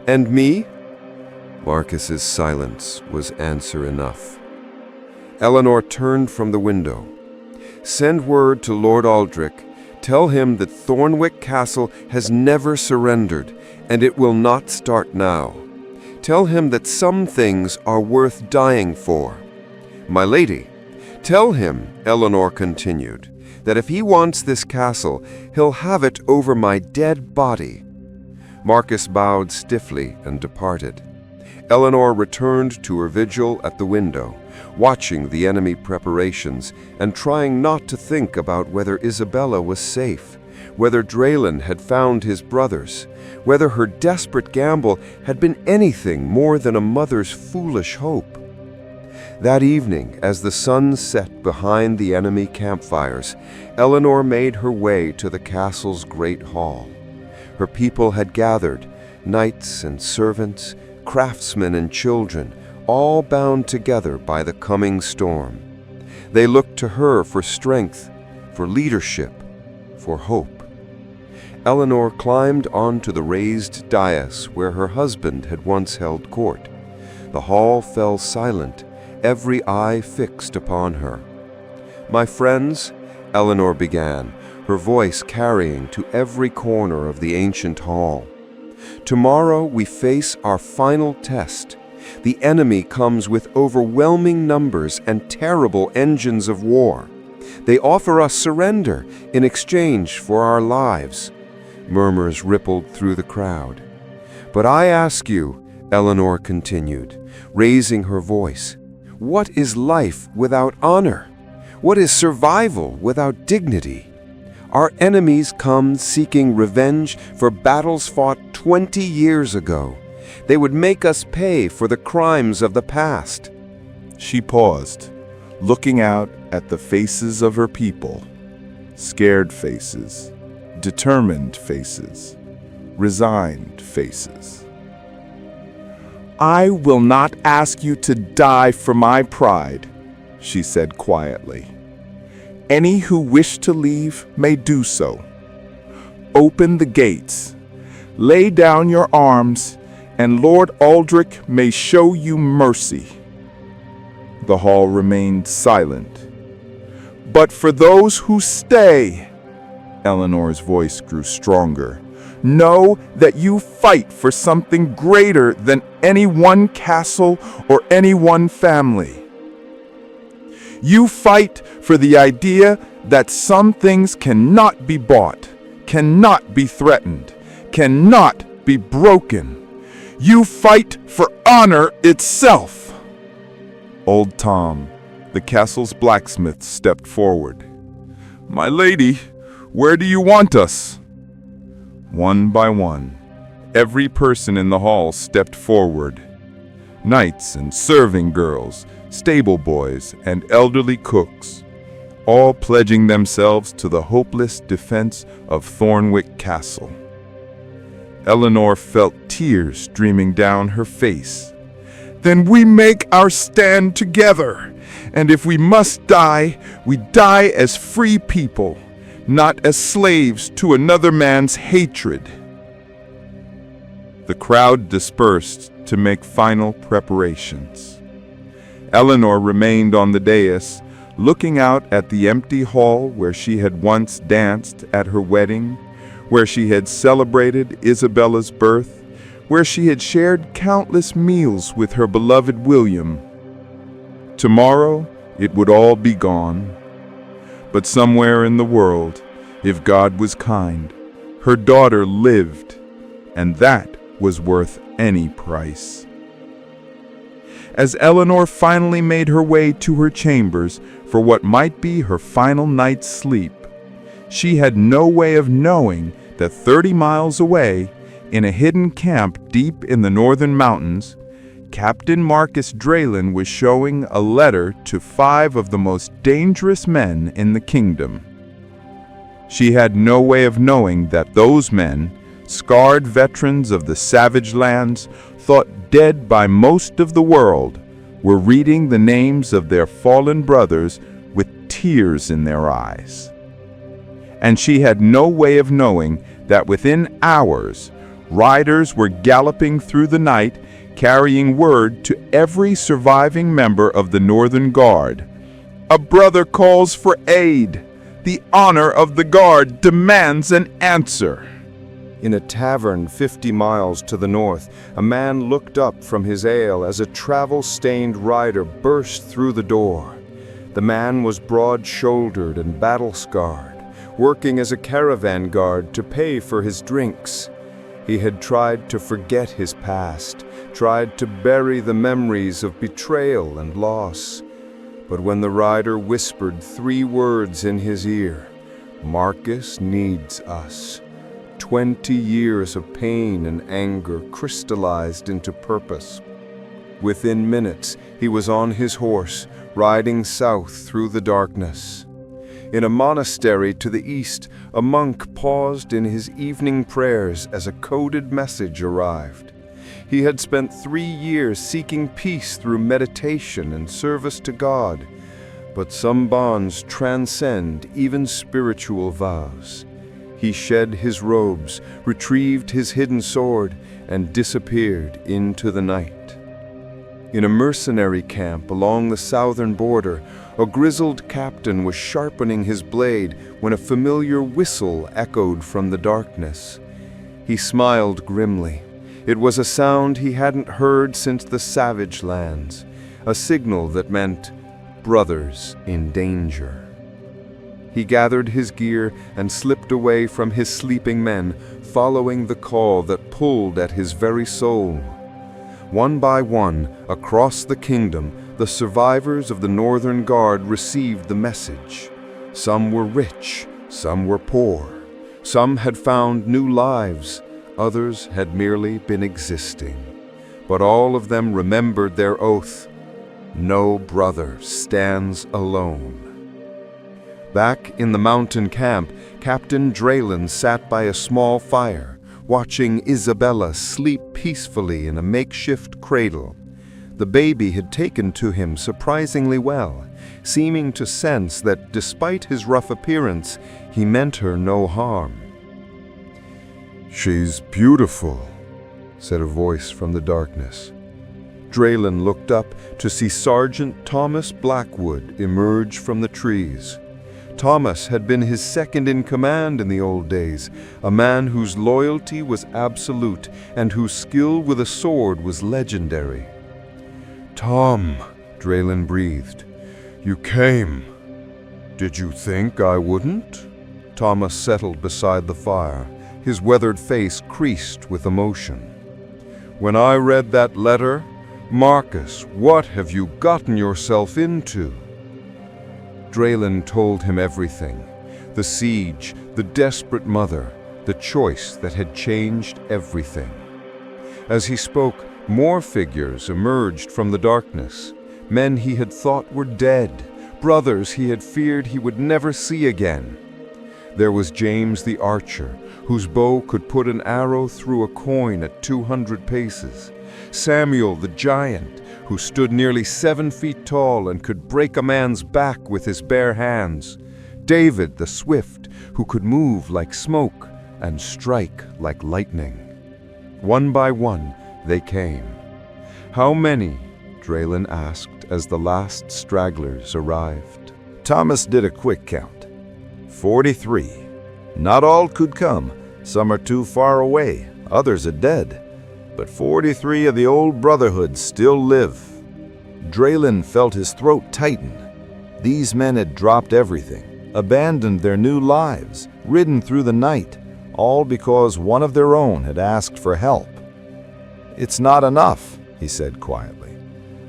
And me?" Marcus's silence was answer enough. Eleanor turned from the window. "Send word to Lord Aldrich. Tell him that Thornwick Castle has never surrendered, and it will not start now. Tell him that some things are worth dying for. My lady, tell him," Eleanor continued, "that if he wants this castle, he'll have it over my dead body." Marcus bowed stiffly and departed. Eleanor returned to her vigil at the window, watching the enemy preparations and trying not to think about whether Isabella was safe, whether Draylen had found his brothers, whether her desperate gamble had been anything more than a mother's foolish hope. That evening, as the sun set behind the enemy campfires, Eleanor made her way to the castle's great hall. Her people had gathered, knights and servants, craftsmen and children, all bound together by the coming storm. They looked to her for strength, for leadership, for hope. Eleanor climbed onto the raised dais where her husband had once held court. The hall fell silent, every eye fixed upon her. "My friends," Eleanor began, her voice carrying to every corner of the ancient hall, "tomorrow we face our final test, The enemy comes with overwhelming numbers and terrible engines of war. They offer us surrender in exchange for our lives." Murmurs rippled through the crowd. "But I ask you," Eleanor continued, raising her voice, "what is life without honor? What is survival without dignity? Our enemies come seeking revenge for battles fought 20 years ago. They would make us pay for the crimes of the past." She paused, looking out at the faces of her people. Scared faces, determined faces, resigned faces. "I will not ask you to die for my pride," she said quietly. "Any who wish to leave may do so. Open the gates, lay down your arms, and Lord Aldrich may show you mercy." The hall remained silent. "But for those who stay," Eleanor's voice grew stronger, "know that you fight for something greater than any one castle or any one family. You fight for the idea that some things cannot be bought, cannot be threatened, cannot be broken. You fight for honor itself." Old Tom, the castle's blacksmith, stepped forward. "My lady, where do you want us?" One by one, every person in the hall stepped forward. Knights and serving girls, stable boys, and elderly cooks, all pledging themselves to the hopeless defense of Thornwick Castle. Eleanor felt tears streaming down her face. "Then we make our stand together, and if we must die, we die as free people, not as slaves to another man's hatred." The crowd dispersed to make final preparations. Eleanor remained on the dais, looking out at the empty hall where she had once danced at her wedding, where she had celebrated Isabella's birth, where she had shared countless meals with her beloved William. Tomorrow it would all be gone. But somewhere in the world, if God was kind, her daughter lived, and that was worth any price. As Eleanor finally made her way to her chambers for what might be her final night's sleep, she had no way of knowing that 30 miles away, in a hidden camp deep in the northern mountains, Captain Marcus Draylen was showing a letter to 5 of the most dangerous men in the kingdom. She had no way of knowing that those men, scarred veterans of the savage lands, thought dead by most of the world, were reading the names of their fallen brothers with tears in their eyes. And she had no way of knowing that within hours, riders were galloping through the night, carrying word to every surviving member of the Northern Guard. "A brother calls for aid. The honor of the Guard demands an answer." In a tavern 50 miles to the north, a man looked up from his ale as a travel-stained rider burst through the door. The man was broad-shouldered and battle-scarred, working as a caravan guard to pay for his drinks. He had tried to forget his past, tried to bury the memories of betrayal and loss. But when the rider whispered 3 words in his ear, "Marcus needs us," 20 years of pain and anger crystallized into purpose. Within minutes, he was on his horse, riding south through the darkness. In a monastery to the east, a monk paused in his evening prayers as a coded message arrived. He had spent 3 years seeking peace through meditation and service to God, but some bonds transcend even spiritual vows. He shed his robes, retrieved his hidden sword, and disappeared into the night. In a mercenary camp along the southern border, a grizzled captain was sharpening his blade when a familiar whistle echoed from the darkness. He smiled grimly. It was a sound he hadn't heard since the savage lands, a signal that meant brothers in danger. He gathered his gear and slipped away from his sleeping men, following the call that pulled at his very soul. One by one, across the kingdom, the survivors of the Northern Guard received the message. Some were rich, some were poor. Some had found new lives, others had merely been existing. But all of them remembered their oath. No brother stands alone. Back in the mountain camp, Captain Draylen sat by a small fire, watching Isabella sleep peacefully in a makeshift cradle. The baby had taken to him surprisingly well, seeming to sense that despite his rough appearance, he meant her no harm. "She's beautiful," said a voice from the darkness. Draylen looked up to see Sergeant Thomas Blackwood emerge from the trees. Thomas had been his second in command in the old days, a man whose loyalty was absolute and whose skill with a sword was legendary. "Tom," Draylen breathed, "you came. Did you think I wouldn't?" Thomas settled beside the fire, his weathered face creased with emotion. "When I read that letter, Marcus, what have you gotten yourself into?" Draylen told him everything. The siege, the desperate mother, the choice that had changed everything. As he spoke, more figures emerged from the darkness. Men he had thought were dead, brothers he had feared he would never see again. There was James the archer, whose bow could put an arrow through a coin at 200 paces. Samuel the giant, who stood nearly 7 feet tall and could break a man's back with his bare hands. David the swift, who could move like smoke and strike like lightning. One by one, they came. "How many?" Draylen asked as the last stragglers arrived. Thomas did a quick count. 43. Not all could come. Some are too far away, others are dead. But 43 of the old brotherhood still live. Draylen felt his throat tighten. These men had dropped everything, abandoned their new lives, ridden through the night, all because one of their own had asked for help. "It's not enough," he said quietly.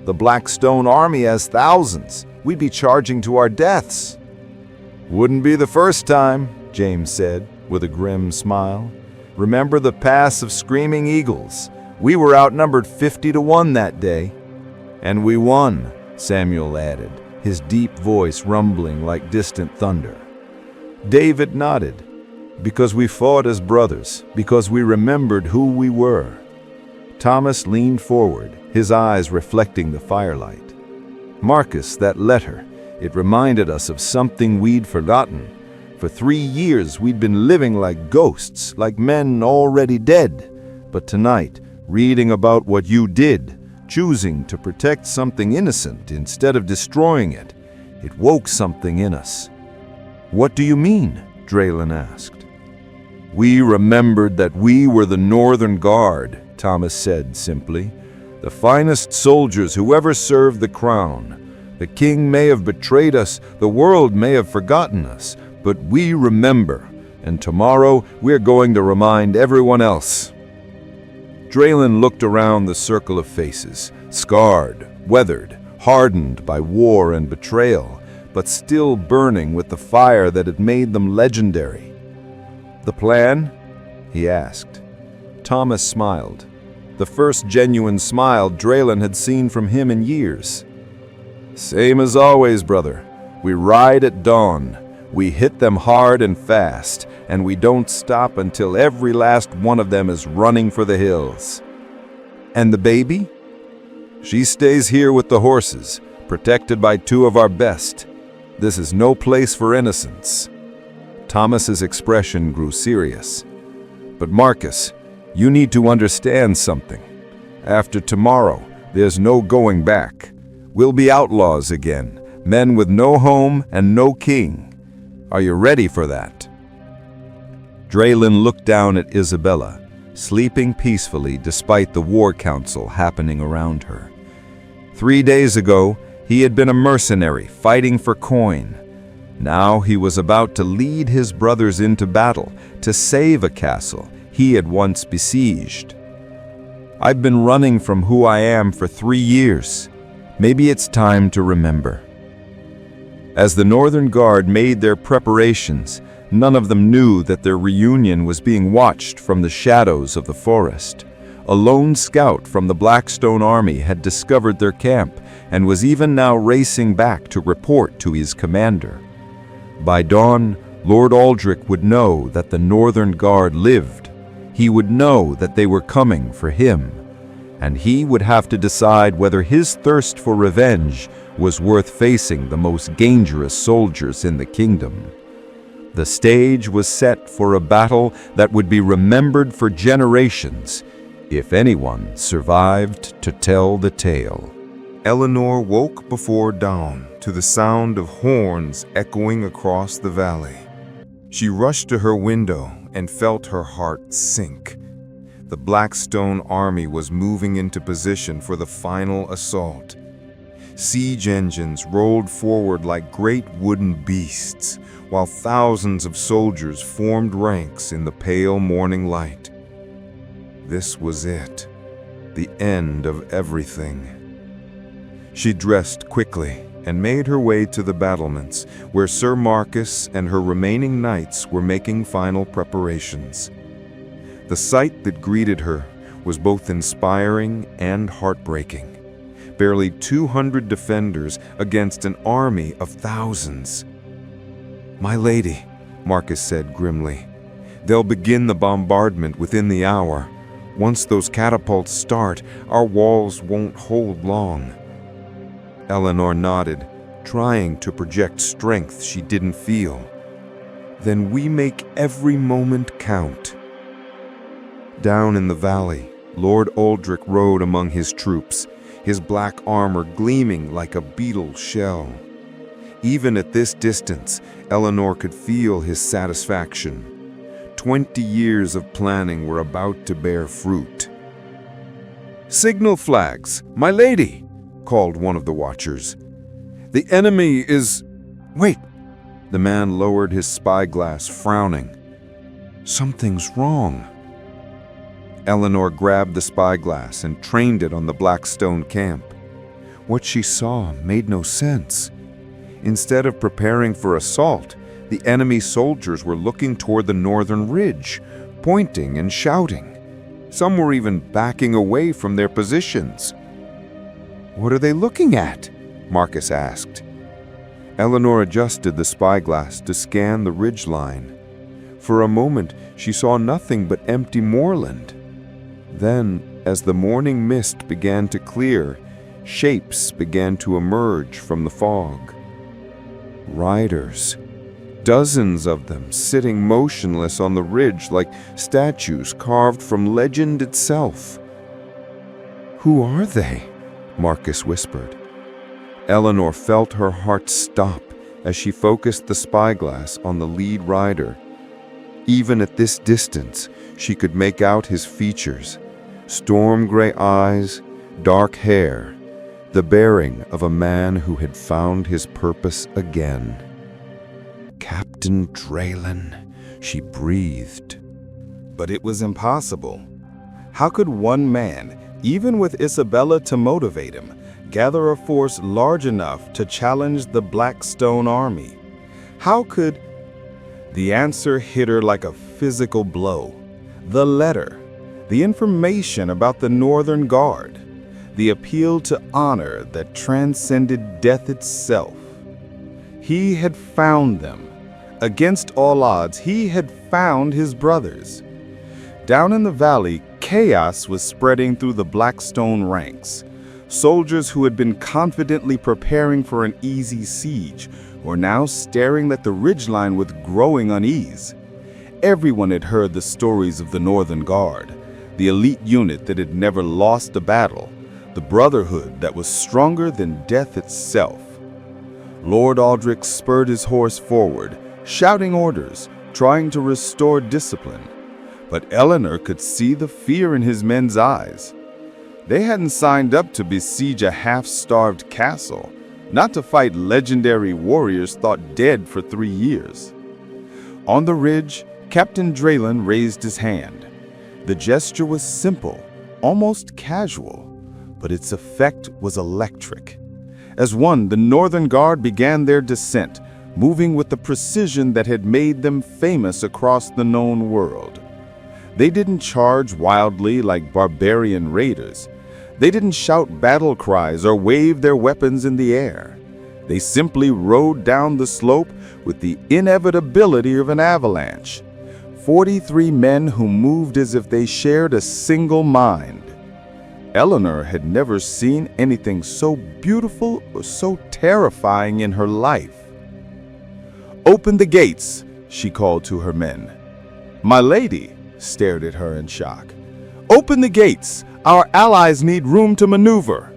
"The Blackstone army has thousands. We'd be charging to our deaths." "Wouldn't be the first time," James said, with a grim smile. "Remember the Pass of Screaming Eagles? We were outnumbered 50 to 1 that day." "And we won," Samuel added, his deep voice rumbling like distant thunder. David nodded. "Because we fought as brothers, because we remembered who we were." Thomas leaned forward, his eyes reflecting the firelight. "Marcus, that letter, it reminded us of something we'd forgotten. For 3 years we'd been living like ghosts, like men already dead. But tonight, reading about what you did, choosing to protect something innocent instead of destroying it, it woke something in us." "What do you mean?" Draylen asked. "We remembered that we were the Northern Guard," Thomas said simply. "The finest soldiers who ever served the crown. The king may have betrayed us, the world may have forgotten us, but we remember, and tomorrow we're going to remind everyone else." Draylen looked around the circle of faces, scarred, weathered, hardened by war and betrayal, but still burning with the fire that had made them legendary. "The plan?" he asked. Thomas smiled, the first genuine smile Draylen had seen from him in years. "Same as always, brother. We ride at dawn. We hit them hard and fast, and we don't stop until every last one of them is running for the hills." "And the baby?" "She stays here with the horses, protected by 2 of our best. This is no place for innocence." Thomas's expression grew serious. "But Marcus, you need to understand something. After tomorrow, there's no going back. We'll be outlaws again, men with no home and no king. Are you ready for that?" Draylen looked down at Isabella, sleeping peacefully despite the war council happening around her. 3 days ago, he had been a mercenary fighting for coin. Now he was about to lead his brothers into battle to save a castle he had once besieged. I've been running from who I am for 3 years. Maybe it's time to remember. As the Northern Guard made their preparations, none of them knew that their reunion was being watched from the shadows of the forest. A lone scout from the Blackstone Army had discovered their camp and was even now racing back to report to his commander. By dawn, Lord Aldrich would know that the Northern Guard lived. He would know that they were coming for him, and he would have to decide whether his thirst for revenge was worth facing the most dangerous soldiers in the kingdom. The stage was set for a battle that would be remembered for generations, if anyone survived to tell the tale. Eleanor woke before dawn to the sound of horns echoing across the valley. She rushed to her window and felt her heart sink. The Blackstone army was moving into position for the final assault. Siege engines rolled forward like great wooden beasts, while thousands of soldiers formed ranks in the pale morning light. This was it, the end of everything. She dressed quickly and made her way to the battlements, where Sir Marcus and her remaining knights were making final preparations. The sight that greeted her was both inspiring and heartbreaking. Barely 200 defenders against an army of thousands. "My lady," Marcus said grimly, "they'll begin the bombardment within the hour. Once those catapults start, our walls won't hold long." Eleanor nodded, trying to project strength she didn't feel. "Then we make every moment count." Down in the valley, Lord Aldrich rode among his troops, his black armor gleaming like a beetle shell. Even at this distance, Eleanor could feel his satisfaction. 20 years of planning were about to bear fruit. "Signal flags, my lady!" called one of the watchers. "The enemy is—" "Wait!" The man lowered his spyglass, frowning. "Something's wrong." Eleanor grabbed the spyglass and trained it on the Blackstone camp. What she saw made no sense. Instead of preparing for assault, the enemy soldiers were looking toward the northern ridge, pointing and shouting. Some were even backing away from their positions. "What are they looking at?" Marcus asked. Eleanor adjusted the spyglass to scan the ridgeline. For a moment, she saw nothing but empty moorland. Then, as the morning mist began to clear, shapes began to emerge from the fog. Riders. Dozens of them sitting motionless on the ridge like statues carved from legend itself. "Who are they?" Marcus whispered. Eleanor felt her heart stop as she focused the spyglass on the lead rider. Even at this distance, she could make out his features: storm gray eyes, dark hair, the bearing of a man who had found his purpose again. "Captain Draylen," she breathed. But it was impossible. How could one man, even with Isabella to motivate him, gather a force large enough to challenge the Blackstone army? How could... The answer hit her like a physical blow. The letter, the information about the Northern Guard, the appeal to honor that transcended death itself. He had found them. Against all odds, he had found his brothers. Down in the valley, chaos was spreading through the Blackstone ranks. Soldiers who had been confidently preparing for an easy siege were now staring at the ridgeline with growing unease. Everyone had heard the stories of the Northern Guard, the elite unit that had never lost a battle, the brotherhood that was stronger than death itself. Lord Aldrich spurred his horse forward, shouting orders, trying to restore discipline. But Eleanor could see the fear in his men's eyes. They hadn't signed up to besiege a half-starved castle, not to fight legendary warriors thought dead for 3 years. On the ridge, Captain Draylen raised his hand. The gesture was simple, almost casual, but its effect was electric. As one, the Northern Guard began their descent, moving with the precision that had made them famous across the known world. They didn't charge wildly like barbarian raiders. They didn't shout battle cries or wave their weapons in the air. They simply rode down the slope with the inevitability of an avalanche. 43 men who moved as if they shared a single mind. Eleanor had never seen anything so beautiful or so terrifying in her life. "Open the gates," she called to her men. "My lady," stared at her in shock. "Open the gates! Our allies need room to maneuver."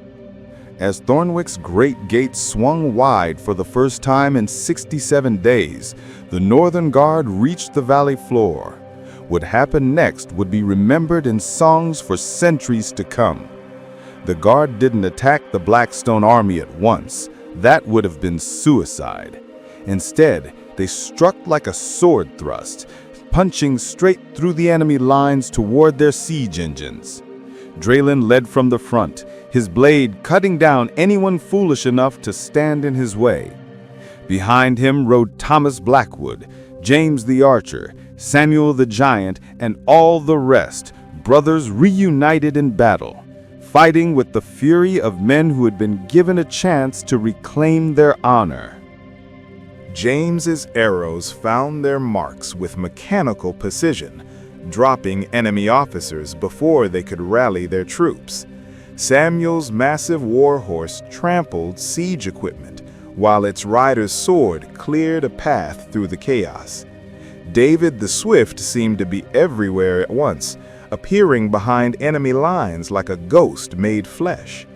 As Thornwick's great gates swung wide for the first time in 67 days, the Northern Guard reached the valley floor. What happened next would be remembered in songs for centuries to come. The Guard didn't attack the Blackstone army at once. That would have been suicide. Instead, they struck like a sword thrust, punching straight through the enemy lines toward their siege engines. Draylen led from the front, his blade cutting down anyone foolish enough to stand in his way. Behind him rode Thomas Blackwood, James the Archer, Samuel the Giant, and all the rest, brothers reunited in battle, fighting with the fury of men who had been given a chance to reclaim their honor. James's arrows found their marks with mechanical precision, dropping enemy officers before they could rally their troops. Samuel's massive warhorse trampled siege equipment, while its rider's sword cleared a path through the chaos. David the Swift seemed to be everywhere at once, appearing behind enemy lines like a ghost made flesh.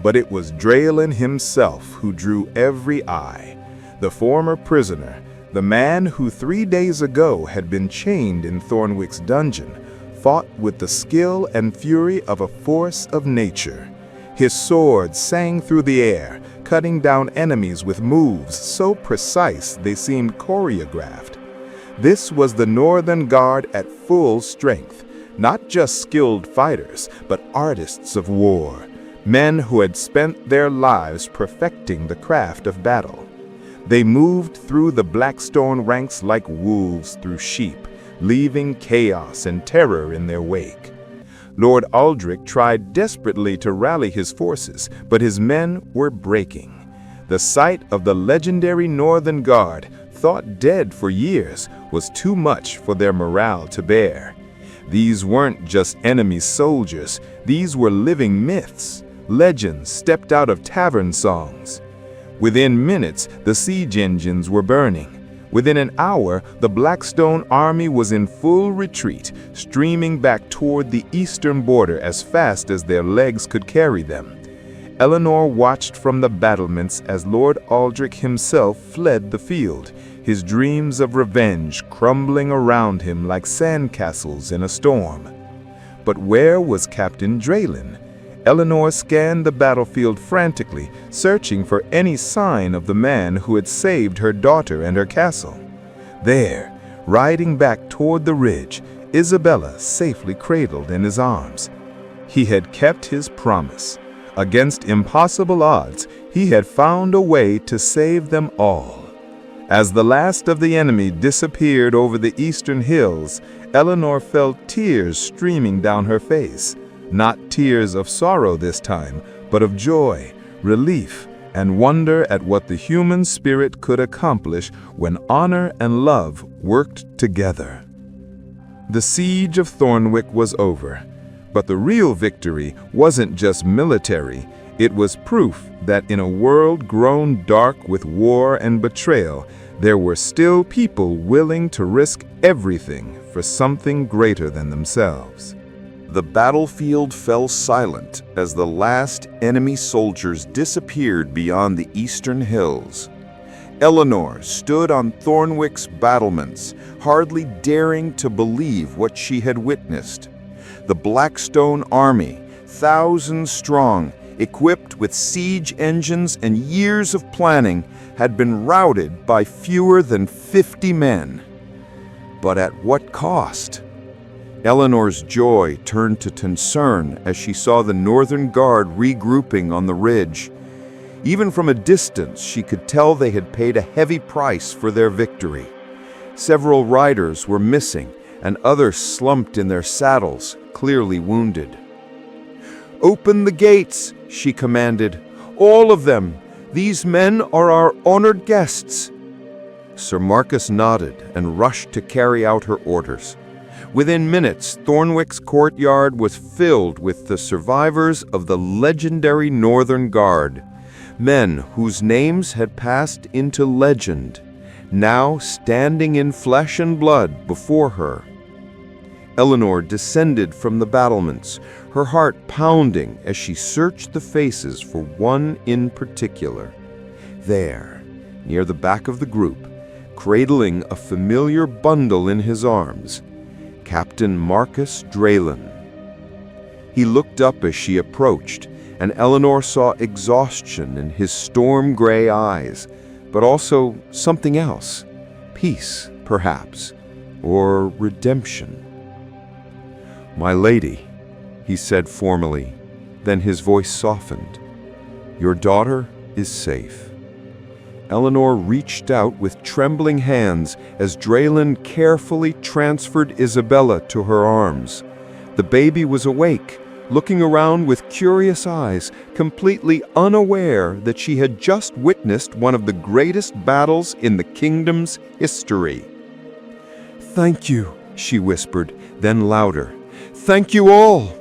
But it was Draylen himself who drew every eye. The former prisoner, the man who 3 days ago had been chained in Thornwick's dungeon, fought with the skill and fury of a force of nature. His sword sang through the air, cutting down enemies with moves so precise they seemed choreographed. This was the Northern Guard at full strength, not just skilled fighters, but artists of war, men who had spent their lives perfecting the craft of battle. They moved through the Blackstone ranks like wolves through sheep, leaving chaos and terror in their wake. Lord Aldrich tried desperately to rally his forces, but his men were breaking. The sight of the legendary Northern Guard, thought dead for years, was too much for their morale to bear. These weren't just enemy soldiers, these were living myths, legends stepped out of tavern songs. Within minutes, the siege engines were burning. Within an hour, the Blackstone army was in full retreat, streaming back toward the eastern border as fast as their legs could carry them. Eleanor watched from the battlements as Lord Aldrich himself fled the field, his dreams of revenge crumbling around him like sandcastles in a storm. But where was Captain Draylen? Eleanor scanned the battlefield frantically, searching for any sign of the man who had saved her daughter and her castle. There, riding back toward the ridge, Isabella safely cradled in his arms. He had kept his promise. Against impossible odds, he had found a way to save them all. As the last of the enemy disappeared over the eastern hills, Eleanor felt tears streaming down her face. Not tears of sorrow this time, but of joy, relief, and wonder at what the human spirit could accomplish when honor and love worked together. The siege of Thornwick was over, but the real victory wasn't just military. It was proof that in a world grown dark with war and betrayal, there were still people willing to risk everything for something greater than themselves. The battlefield fell silent as the last enemy soldiers disappeared beyond the eastern hills. Eleanor stood on Thornwick's battlements, hardly daring to believe what she had witnessed. The Blackstone army, thousands strong, equipped with siege engines and years of planning, had been routed by fewer than 50 men. But at what cost? Eleanor's joy turned to concern as she saw the Northern Guard regrouping on the ridge. Even from a distance, she could tell they had paid a heavy price for their victory. Several riders were missing, and others slumped in their saddles, clearly wounded. "Open the gates," she commanded. "All of them! These men are our honored guests." Sir Marcus nodded and rushed to carry out her orders. Within minutes, Thornwick's courtyard was filled with the survivors of the legendary Northern Guard, men whose names had passed into legend, now standing in flesh and blood before her. Eleanor descended from the battlements, her heart pounding as she searched the faces for one in particular. There, near the back of the group, cradling a familiar bundle in his arms, Captain Marcus Draylen. He looked up as she approached, and Eleanor saw exhaustion in his storm-gray eyes, but also something else. Peace, perhaps, or redemption. "My lady," he said formally, then his voice softened. "Your daughter is safe." Eleanor reached out with trembling hands as Draylen carefully transferred Isabella to her arms. The baby was awake, looking around with curious eyes, completely unaware that she had just witnessed one of the greatest battles in the kingdom's history. "Thank you," she whispered, then louder. "Thank you all!"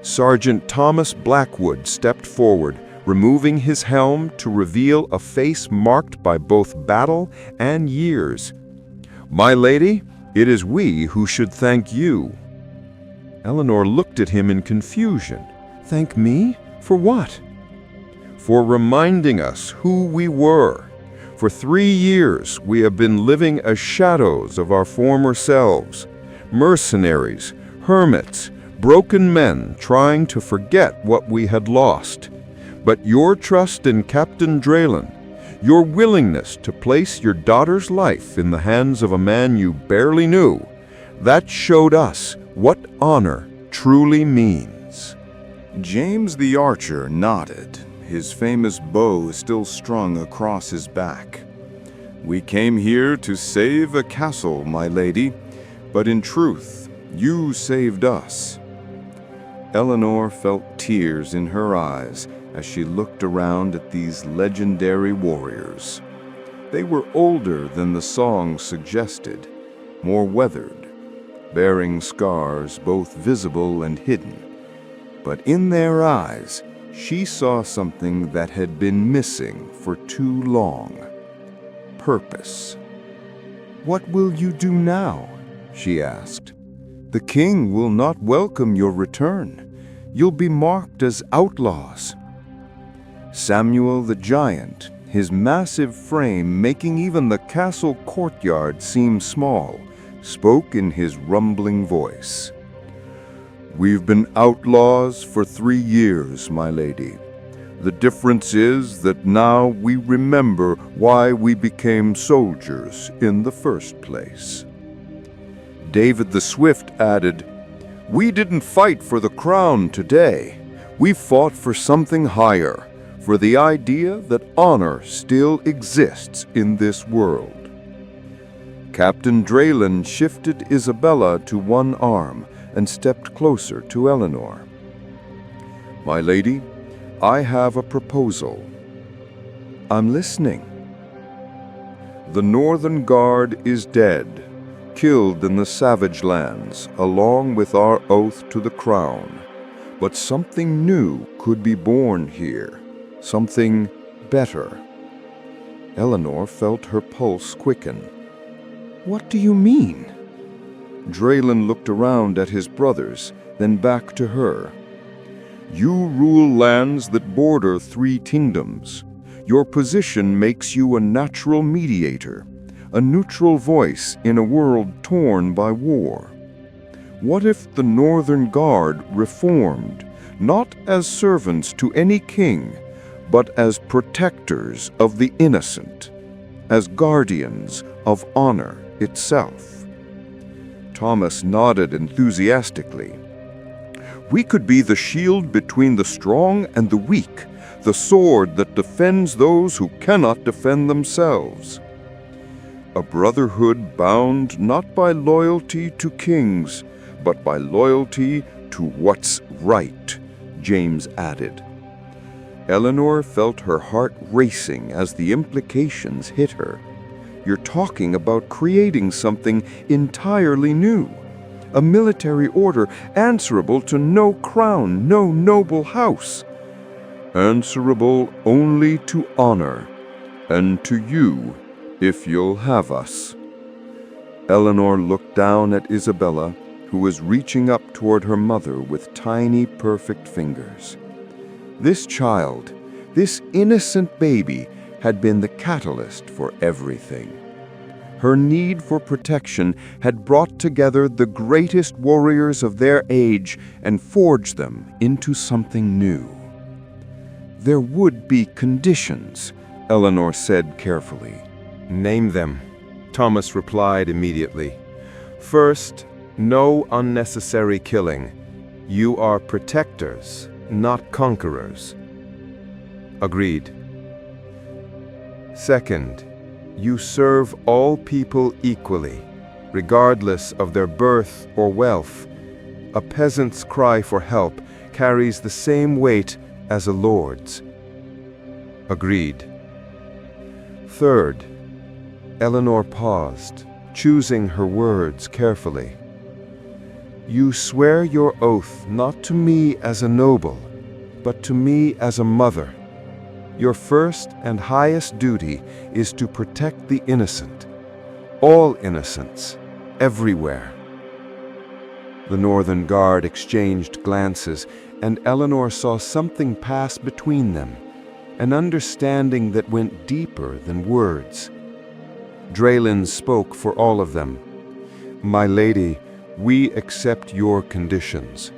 Sergeant Thomas Blackwood stepped forward, removing his helm to reveal a face marked by both battle and years. "My lady, it is we who should thank you." Eleanor looked at him in confusion. "Thank me? For what?" "For reminding us who we were. For 3 years we have been living as shadows of our former selves, mercenaries, hermits, broken men trying to forget what we had lost. But your trust in Captain Draylen, your willingness to place your daughter's life in the hands of a man you barely knew, that showed us what honor truly means." James the archer nodded, his famous bow still strung across his back. "We came here to save a castle, my lady, but in truth, you saved us." Eleanor felt tears in her eyes as she looked around at these legendary warriors. They were older than the song suggested, more weathered, bearing scars both visible and hidden. But in their eyes, she saw something that had been missing for too long. Purpose. "What will you do now?" she asked. "The king will not welcome your return. You'll be marked as outlaws." Samuel the giant, his massive frame making even the castle courtyard seem small, spoke in his rumbling voice. "We've been outlaws for 3 years, my lady. The difference is that now we remember why we became soldiers in the first place." David the Swift added, "We didn't fight for the crown today. We fought for something higher, for the idea that honor still exists in this world." Captain Draylen shifted Isabella to one arm and stepped closer to Eleanor. "My lady, I have a proposal." "I'm listening." "The Northern Guard is dead, killed in the Savage Lands, along with our oath to the crown. But something new could be born here, something better." Eleanor felt her pulse quicken. "What do you mean?" Draylen looked around at his brothers, then back to her. "You rule lands that border 3 kingdoms. Your position makes you a natural mediator, a neutral voice in a world torn by war. What if the Northern Guard reformed, not as servants to any king, but as protectors of the innocent, as guardians of honor itself? Thomas nodded enthusiastically. We could be the shield between the strong and the weak, the sword that defends those who cannot defend themselves. A brotherhood bound not by loyalty to kings, but by loyalty to what's right, James added. Eleanor felt her heart racing as the implications hit her. You're talking about creating something entirely new, a military order answerable to no crown, no noble house. Answerable only to honor, and to you, if you'll have us. Eleanor looked down at Isabella, who was reaching up toward her mother with tiny, perfect fingers. This child, this innocent baby, had been the catalyst for everything. Her need for protection had brought together the greatest warriors of their age and forged them into something new. There would be conditions, Eleanor said carefully. Name them, Thomas replied immediately. First, no unnecessary killing. You are protectors, not conquerors. Agreed. Second, you serve all people equally, regardless of their birth or wealth. A peasant's cry for help carries the same weight as a lord's. Agreed. Third, Eleanor paused, choosing her words carefully. You swear your oath not to me as a noble, but to me as a mother. Your first and highest duty is to protect the innocent, all innocents, everywhere. The Northern Guard exchanged glances, and Eleanor saw something pass between them, an understanding that went deeper than words. Draylen spoke for all of them. My lady, we accept your conditions,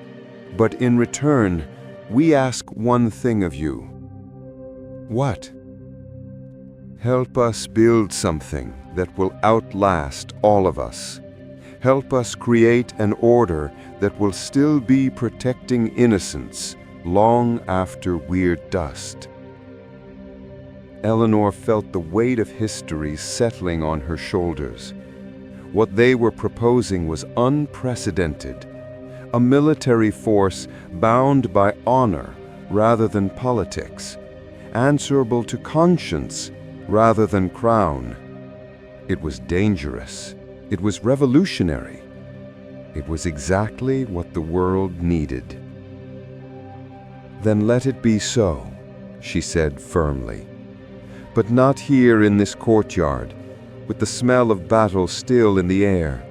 but in return, we ask one thing of you. What? Help us build something that will outlast all of us. Help us create an order that will still be protecting innocence long after we're dust. Eleanor felt the weight of history settling on her shoulders. What they were proposing was unprecedented, a military force bound by honor rather than politics, answerable to conscience rather than crown. It was dangerous. It was revolutionary. It was exactly what the world needed. Then let it be so, she said firmly. But not here in this courtyard, with the smell of battle still in the air.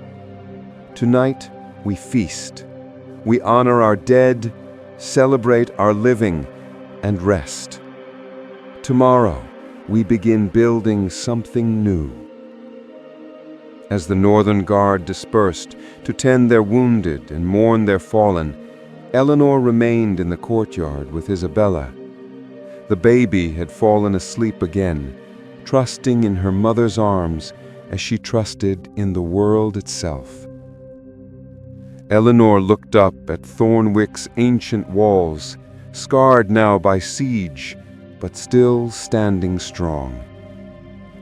Tonight, we feast. We honor our dead, celebrate our living, and rest. Tomorrow, we begin building something new. As the Northern Guard dispersed to tend their wounded and mourn their fallen, Eleanor remained in the courtyard with Isabella. The baby had fallen asleep again, trusting in her mother's arms as she trusted in the world itself. Eleanor looked up at Thornwick's ancient walls, scarred now by siege, but still standing strong.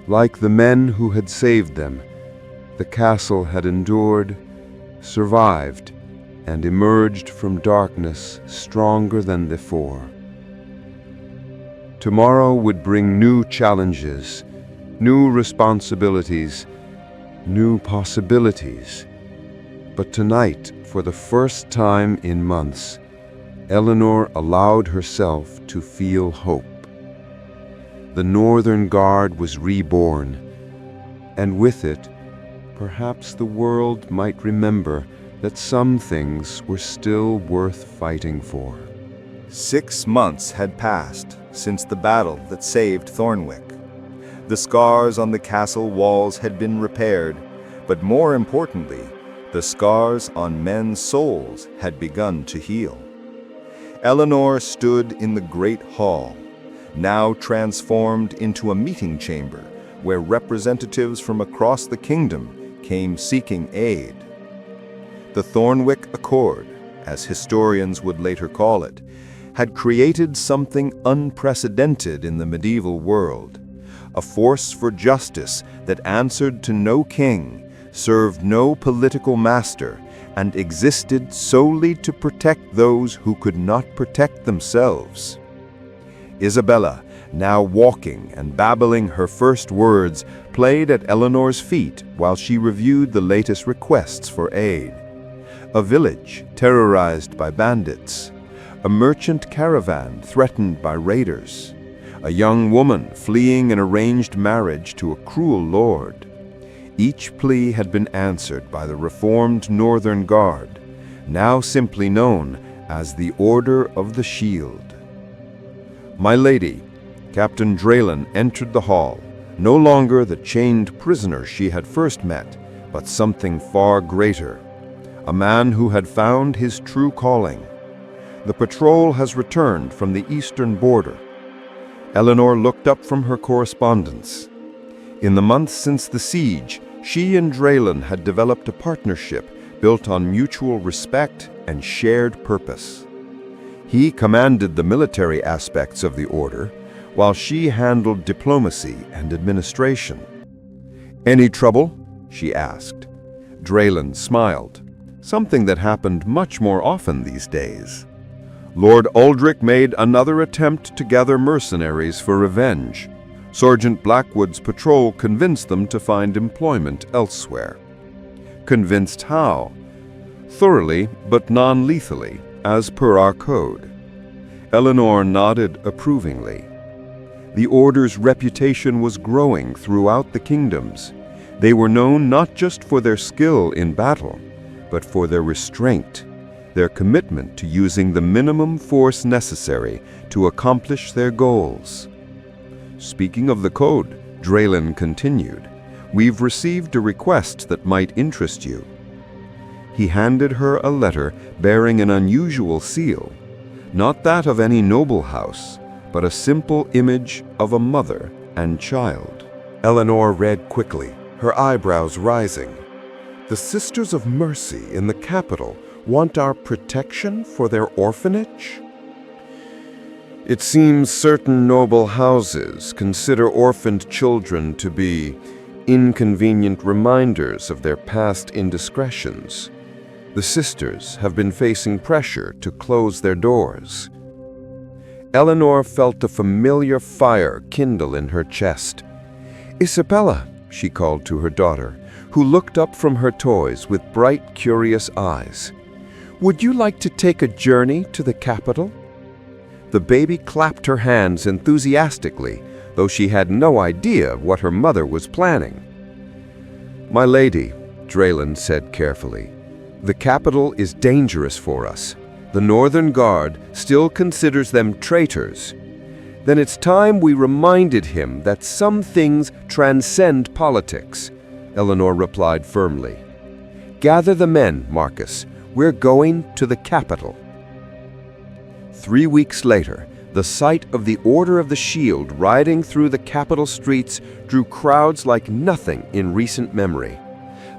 Like the men who had saved them, the castle had endured, survived, and emerged from darkness stronger than before. Tomorrow would bring new challenges, new responsibilities, new possibilities. But tonight, for the first time in months, Eleanor allowed herself to feel hope. The Northern Guard was reborn, and with it, perhaps the world might remember that some things were still worth fighting for. 6 months had passed, since the battle that saved Thornwick. The scars on the castle walls had been repaired, but more importantly, the scars on men's souls had begun to heal. Eleanor stood in the great hall, now transformed into a meeting chamber where representatives from across the kingdom came seeking aid. The Thornwick Accord, as historians would later call it, had created something unprecedented in the medieval world, a force for justice that answered to no king, served no political master, and existed solely to protect those who could not protect themselves. Isabella, now walking and babbling her first words, played at Eleanor's feet while she reviewed the latest requests for aid. A village terrorized by bandits, a merchant caravan threatened by raiders, a young woman fleeing an arranged marriage to a cruel lord. Each plea had been answered by the reformed Northern Guard, now simply known as the Order of the Shield. My lady, Captain Draylen entered the hall, no longer the chained prisoner she had first met, but something far greater, a man who had found his true calling. The patrol has returned from the eastern border. Eleanor looked up from her correspondence. In the months since the siege, she and Draylen had developed a partnership built on mutual respect and shared purpose. He commanded the military aspects of the order, while she handled diplomacy and administration. "Any trouble?" she asked. Draylen smiled, something that happened much more often these days. Lord Aldrich made another attempt to gather mercenaries for revenge. Sergeant Blackwood's patrol convinced them to find employment elsewhere. Convinced how? Thoroughly, but non-lethally, as per our code. Eleanor nodded approvingly. The Order's reputation was growing throughout the kingdoms. They were known not just for their skill in battle, but for their restraint, their commitment to using the minimum force necessary to accomplish their goals. Speaking of the code, Draylen continued, "We've received a request that might interest you." He handed her a letter bearing an unusual seal, not that of any noble house, but a simple image of a mother and child. Eleanor read quickly, her eyebrows rising. "The Sisters of Mercy in the capital want our protection for their orphanage?" "It seems certain noble houses consider orphaned children to be inconvenient reminders of their past indiscretions. The sisters have been facing pressure to close their doors." Eleanor felt a familiar fire kindle in her chest. "Isabella," she called to her daughter, who looked up from her toys with bright, curious eyes, "would you like to take a journey to the capital?" The baby clapped her hands enthusiastically, though she had no idea what her mother was planning. "My lady," Draylen said carefully, "the capital is dangerous for us. The Northern Guard still considers them traitors. Then it's time we reminded him that some things transcend politics," Eleanor replied firmly. "Gather the men, Marcus. We're going to the capital." 3 weeks later, the sight of the Order of the Shield riding through the capital streets drew crowds like nothing in recent memory.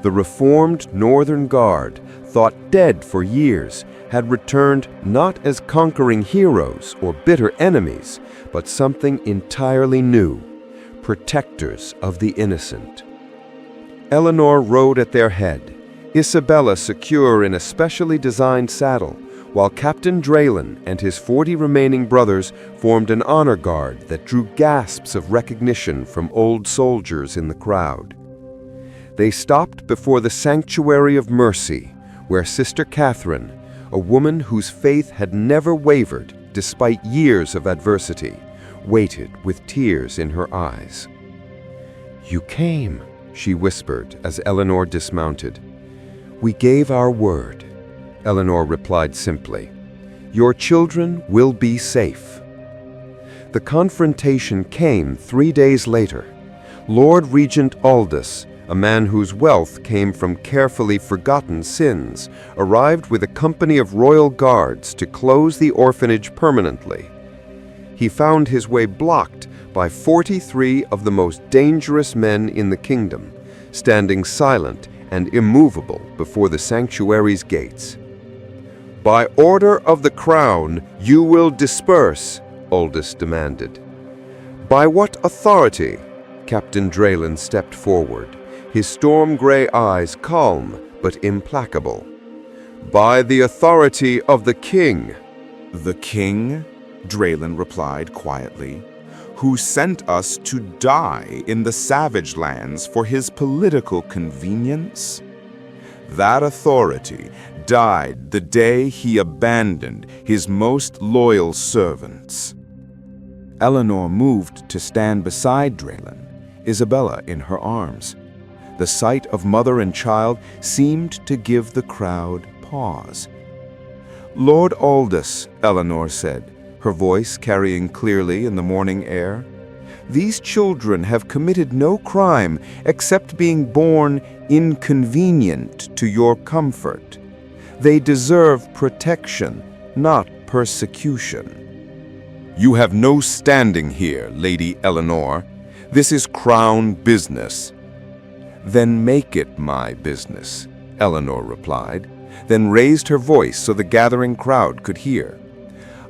The reformed Northern Guard, thought dead for years, had returned not as conquering heroes or bitter enemies, but something entirely new, protectors of the innocent. Eleanor rode at their head, Isabella secure in a specially designed saddle, while Captain Draylen and his 40 remaining brothers formed an honor guard that drew gasps of recognition from old soldiers in the crowd. They stopped before the Sanctuary of Mercy, where Sister Catherine, a woman whose faith had never wavered despite years of adversity, waited with tears in her eyes. "You came," she whispered as Eleanor dismounted. "We gave our word," Eleanor replied simply. "Your children will be safe." The confrontation came 3 days later. Lord Regent Aldous, a man whose wealth came from carefully forgotten sins, arrived with a company of royal guards to close the orphanage permanently. He found his way blocked by 43 of the most dangerous men in the kingdom, standing silent and immovable before the sanctuary's gates. "By order of the crown, you will disperse," Aldous demanded. "By what authority?" Captain Draylen stepped forward, his storm-gray eyes calm but implacable. "By the authority of the king." "The king," Draylen replied quietly, "who sent us to die in the savage lands for his political convenience? That authority died the day he abandoned his most loyal servants." Eleanor moved to stand beside Draylen, Isabella in her arms. The sight of mother and child seemed to give the crowd pause. "Lord Aldous," Eleanor said, her voice carrying clearly in the morning air, "these children have committed no crime except being born inconvenient to your comfort. They deserve protection, not persecution." "You have no standing here, Lady Eleanor. This is crown business." "Then make it my business," Eleanor replied, then raised her voice so the gathering crowd could hear.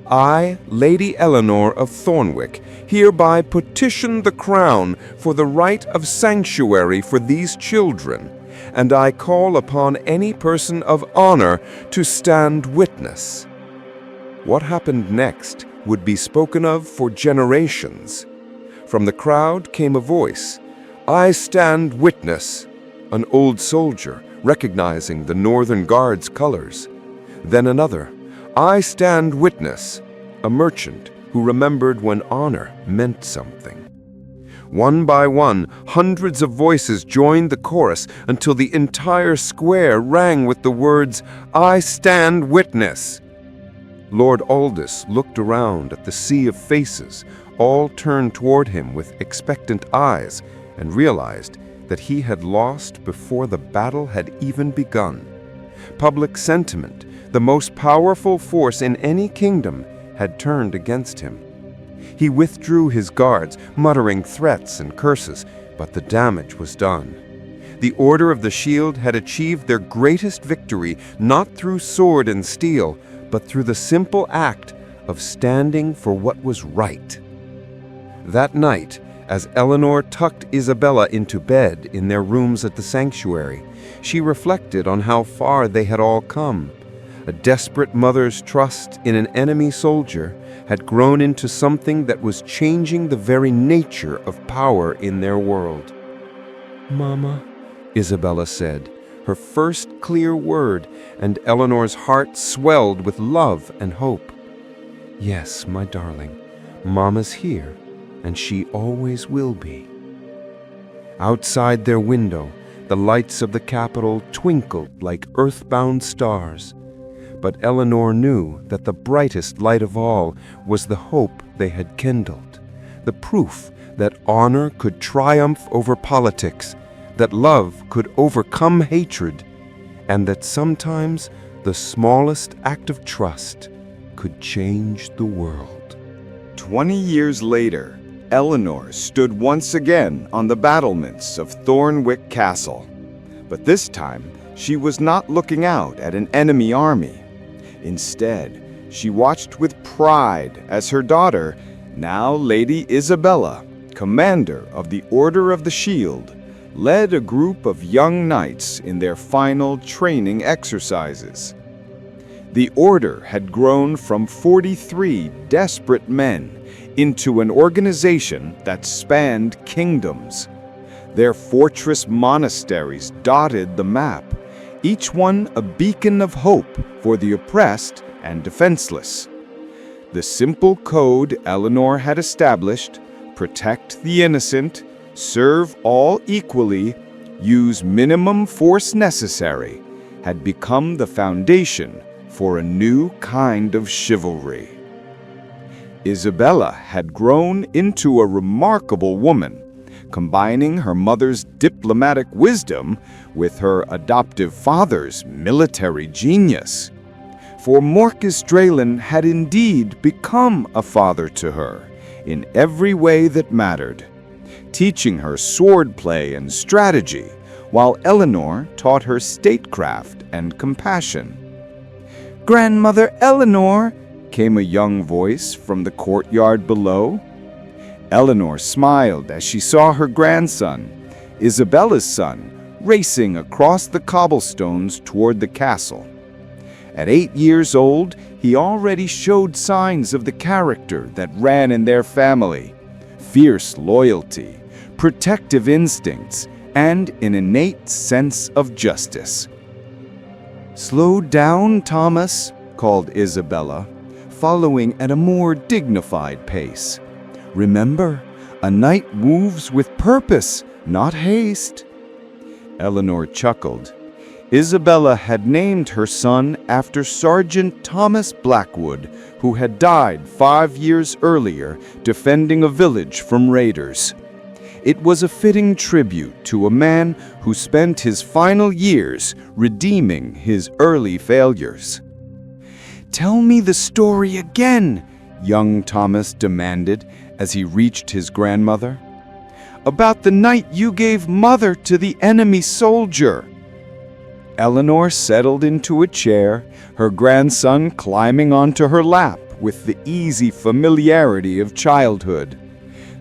"I, Lady Eleanor of Thornwick, hereby petition the crown for the right of sanctuary for these children, and I call upon any person of honor to stand witness." What happened next would be spoken of for generations. From the crowd came a voice, "I stand witness," an old soldier recognizing the Northern Guard's colors. Then another, "I stand witness," a merchant who remembered when honor meant something. One by one, hundreds of voices joined the chorus until the entire square rang with the words, "I stand witness." Lord Aldous looked around at the sea of faces, all turned toward him with expectant eyes, and realized that he had lost before the battle had even begun. Public sentiment, the most powerful force in any kingdom, had turned against him. He withdrew his guards, muttering threats and curses, but the damage was done. The Order of the Shield had achieved their greatest victory not through sword and steel, but through the simple act of standing for what was right. That night, as Eleanor tucked Isabella into bed in their rooms at the sanctuary, she reflected on how far they had all come. A desperate mother's trust in an enemy soldier had grown into something that was changing the very nature of power in their world. "Mama," Isabella said, her first clear word, and Eleanor's heart swelled with love and hope. "Yes, my darling, Mama's here, and she always will be." Outside their window, the lights of the capital twinkled like earthbound stars. But Eleanor knew that the brightest light of all was the hope they had kindled, the proof that honor could triumph over politics, that love could overcome hatred, and that sometimes the smallest act of trust could change the world. 20 years later, Eleanor stood once again on the battlements of Thornwick Castle. But this time, she was not looking out at an enemy army. Instead, she watched with pride as her daughter, now Lady Isabella, commander of the Order of the Shield, led a group of young knights in their final training exercises. The Order had grown from 43 desperate men into an organization that spanned kingdoms. Their fortress monasteries dotted the map, each one a beacon of hope for the oppressed and defenseless. The simple code Eleanor had established, protect the innocent, serve all equally, use minimum force necessary, had become the foundation for a new kind of chivalry. Isabella had grown into a remarkable woman, combining her mother's diplomatic wisdom with her adoptive father's military genius. For Marcus Draylen had indeed become a father to her in every way that mattered, teaching her swordplay and strategy, while Eleanor taught her statecraft and compassion. "Grandmother Eleanor," came a young voice from the courtyard below. Eleanor smiled as she saw her grandson, Isabella's son, racing across the cobblestones toward the castle. At 8 years old, he already showed signs of the character that ran in their family: fierce loyalty, protective instincts, and an innate sense of justice. "Slow down, Thomas," called Isabella, following at a more dignified pace. "Remember, a knight moves with purpose, not haste." Eleanor chuckled. Isabella had named her son after Sergeant Thomas Blackwood, who had died 5 years earlier defending a village from raiders. It was a fitting tribute to a man who spent his final years redeeming his early failures. "Tell me the story again," young Thomas demanded as he reached his grandmother. "About the night you gave mother to the enemy soldier." Eleanor settled into a chair, her grandson climbing onto her lap with the easy familiarity of childhood.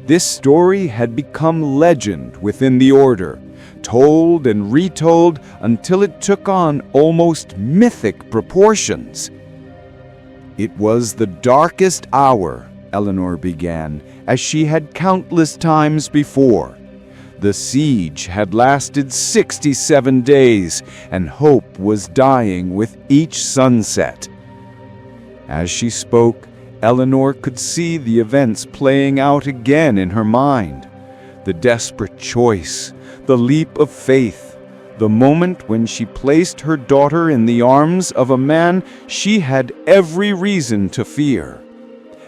This story had become legend within the order, told and retold until it took on almost mythic proportions. "It was the darkest hour," Eleanor began, as she had countless times before. The siege had lasted 67 days, and hope was dying with each sunset. As she spoke, Eleanor could see the events playing out again in her mind. The desperate choice, the leap of faith, the moment when she placed her daughter in the arms of a man she had every reason to fear.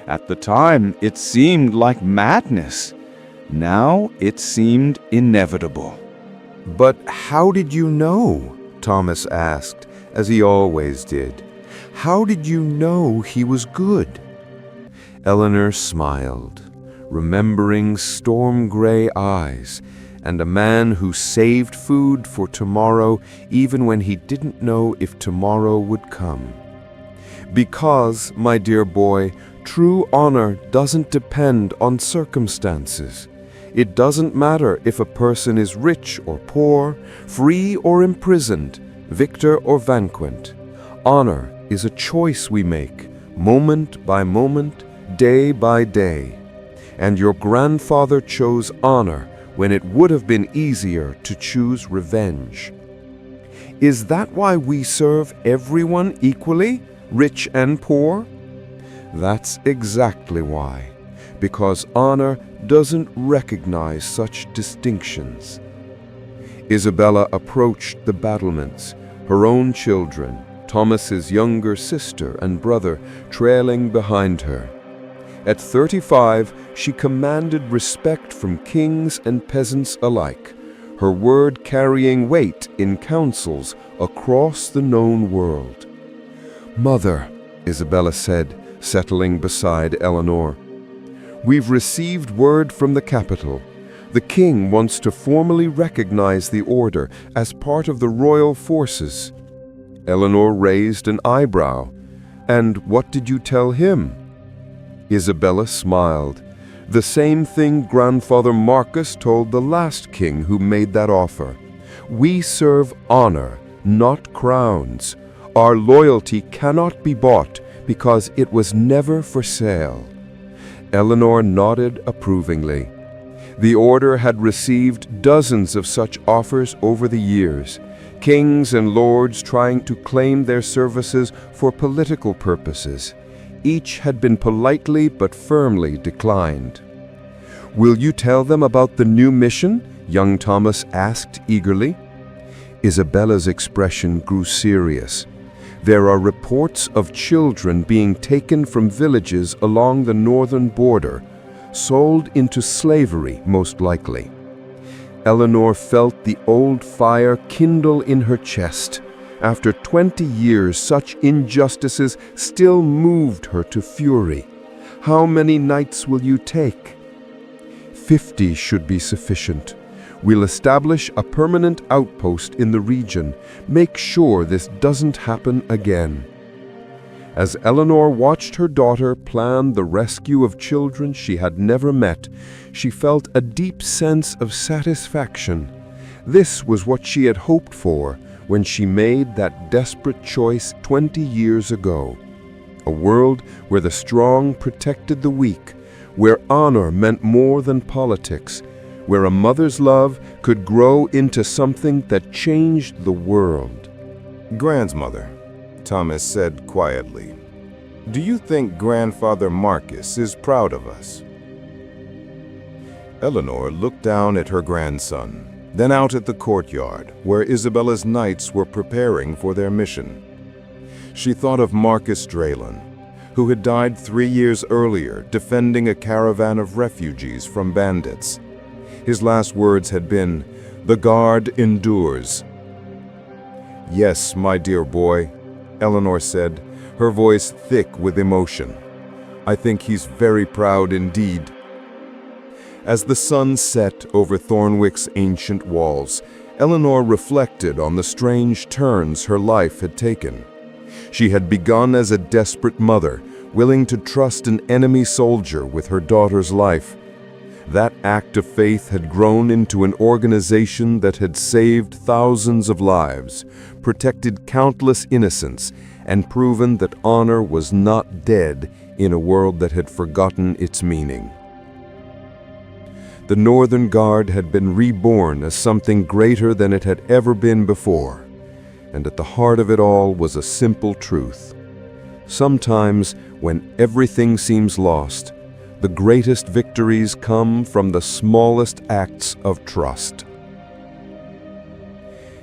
At the time, it seemed like madness. Now it seemed inevitable. "But how did you know?" Thomas asked, as he always did. "How did you know he was good?" Eleanor smiled, remembering storm-gray eyes and a man who saved food for tomorrow even when he didn't know if tomorrow would come. "Because, my dear boy, true honor doesn't depend on circumstances. It doesn't matter if a person is rich or poor, free or imprisoned, victor or vanquished. Honor is a choice we make, moment by moment, day by day. And your grandfather chose honor when it would have been easier to choose revenge. Is that why we serve everyone equally, rich and poor? That's exactly why, because honor doesn't recognize such distinctions." Isabella approached the battlements, her own children, Thomas's younger sister and brother, trailing behind her. At 35, she commanded respect from kings and peasants alike, her word carrying weight in councils across the known world. "Mother," Isabella said, settling beside Eleanor, "we've received word from the capital. The king wants to formally recognize the order as part of the royal forces." Eleanor raised an eyebrow. "And what did you tell him?" Isabella smiled. "The same thing Grandfather Marcus told the last king who made that offer. We serve honor, not crowns. Our loyalty cannot be bought because it was never for sale." Eleanor nodded approvingly. The order had received dozens of such offers over the years, kings and lords trying to claim their services for political purposes. Each had been politely but firmly declined. "Will you tell them about the new mission?" young Thomas asked eagerly. Isabella's expression grew serious. There are reports of children being taken from villages along the northern border, sold into slavery most likely. Eleanor felt the old fire kindle in her chest. After 20 years, such injustices still moved her to fury. How many nights will you take? 50 should be sufficient. We'll establish a permanent outpost in the region. Make sure this doesn't happen again. As Eleanor watched her daughter plan the rescue of children she had never met, she felt a deep sense of satisfaction. This was what she had hoped for when she made that desperate choice 20 years ago. A world where the strong protected the weak, where honor meant more than politics, where a mother's love could grow into something that changed the world. Grandmother, Thomas said quietly, do you think Grandfather Marcus is proud of us? Eleanor looked down at her grandson, then out at the courtyard where Isabella's knights were preparing for their mission. She thought of Marcus Draylen, who had died 3 years earlier defending a caravan of refugees from bandits. His last words had been, "The guard endures." "Yes, my dear boy," Eleanor said, her voice thick with emotion. "I think he's very proud indeed." As the sun set over Thornwick's ancient walls, Eleanor reflected on the strange turns her life had taken. She had begun as a desperate mother, willing to trust an enemy soldier with her daughter's life. That act of faith had grown into an organization that had saved thousands of lives, protected countless innocents, and proven that honor was not dead in a world that had forgotten its meaning. The Northern Guard had been reborn as something greater than it had ever been before, and at the heart of it all was a simple truth. Sometimes, when everything seems lost, the greatest victories come from the smallest acts of trust.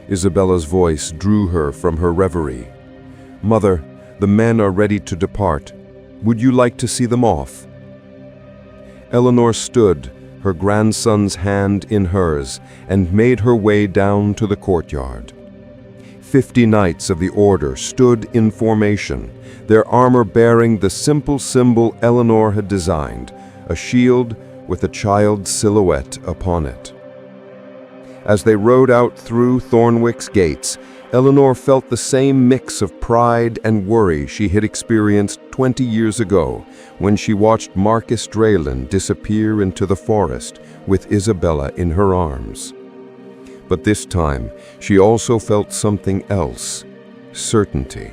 Isabella's voice drew her from her reverie. "Mother, the men are ready to depart. Would you like to see them off?" Eleanor stood, her grandson's hand in hers, and made her way down to the courtyard. 50 knights of the order stood in formation, their armor bearing the simple symbol Eleanor had designed, a shield with a child's silhouette upon it. As they rode out through Thornwick's gates, Eleanor felt the same mix of pride and worry she had experienced 20 years ago when she watched Marcus Draylen disappear into the forest with Isabella in her arms. But this time, she also felt something else: certainty.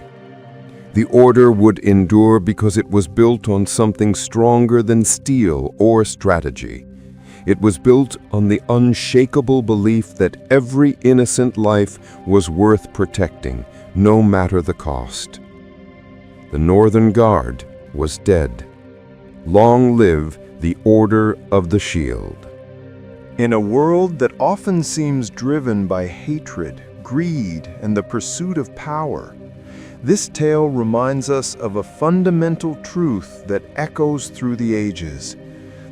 The order would endure because it was built on something stronger than steel or strategy. It was built on the unshakable belief that every innocent life was worth protecting, no matter the cost. The Northern Guard was dead. Long live the Order of the Shield. In a world that often seems driven by hatred, greed, and the pursuit of power, this tale reminds us of a fundamental truth that echoes through the ages.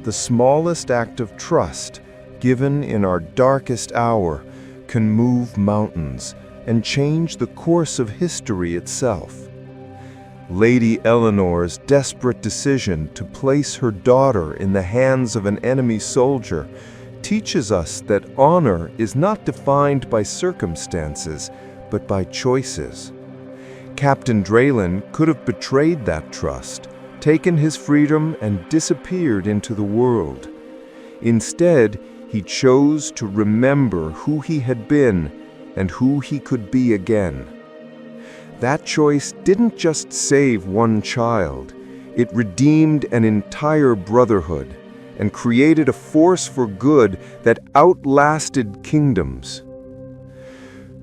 The smallest act of trust, given in our darkest hour, can move mountains and change the course of history itself. Lady Eleanor's desperate decision to place her daughter in the hands of an enemy soldier teaches us that honor is not defined by circumstances, but by choices. Captain Draylen could have betrayed that trust, taken his freedom, and disappeared into the world. Instead, he chose to remember who he had been and who he could be again. That choice didn't just save one child, it redeemed an entire brotherhood and created a force for good that outlasted kingdoms.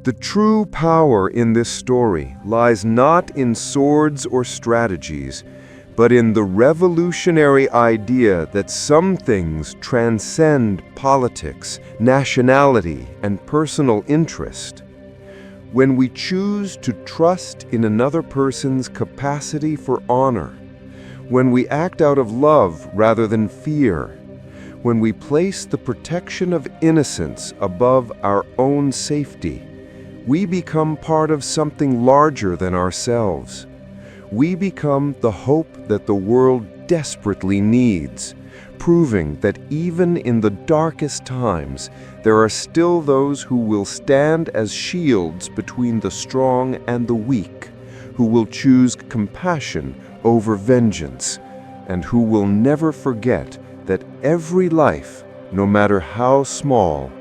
The true power in this story lies not in swords or strategies, but in the revolutionary idea that some things transcend politics, nationality, and personal interest. when we choose to trust in another person's capacity for honor, when we act out of love rather than fear, when we place the protection of innocence above our own safety, we become part of something larger than ourselves. We become the hope that the world desperately needs, proving that even in the darkest times, there are still those who will stand as shields between the strong and the weak, who will choose compassion over vengeance, and who will never forget that every life, no matter how small,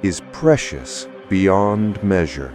is precious beyond measure.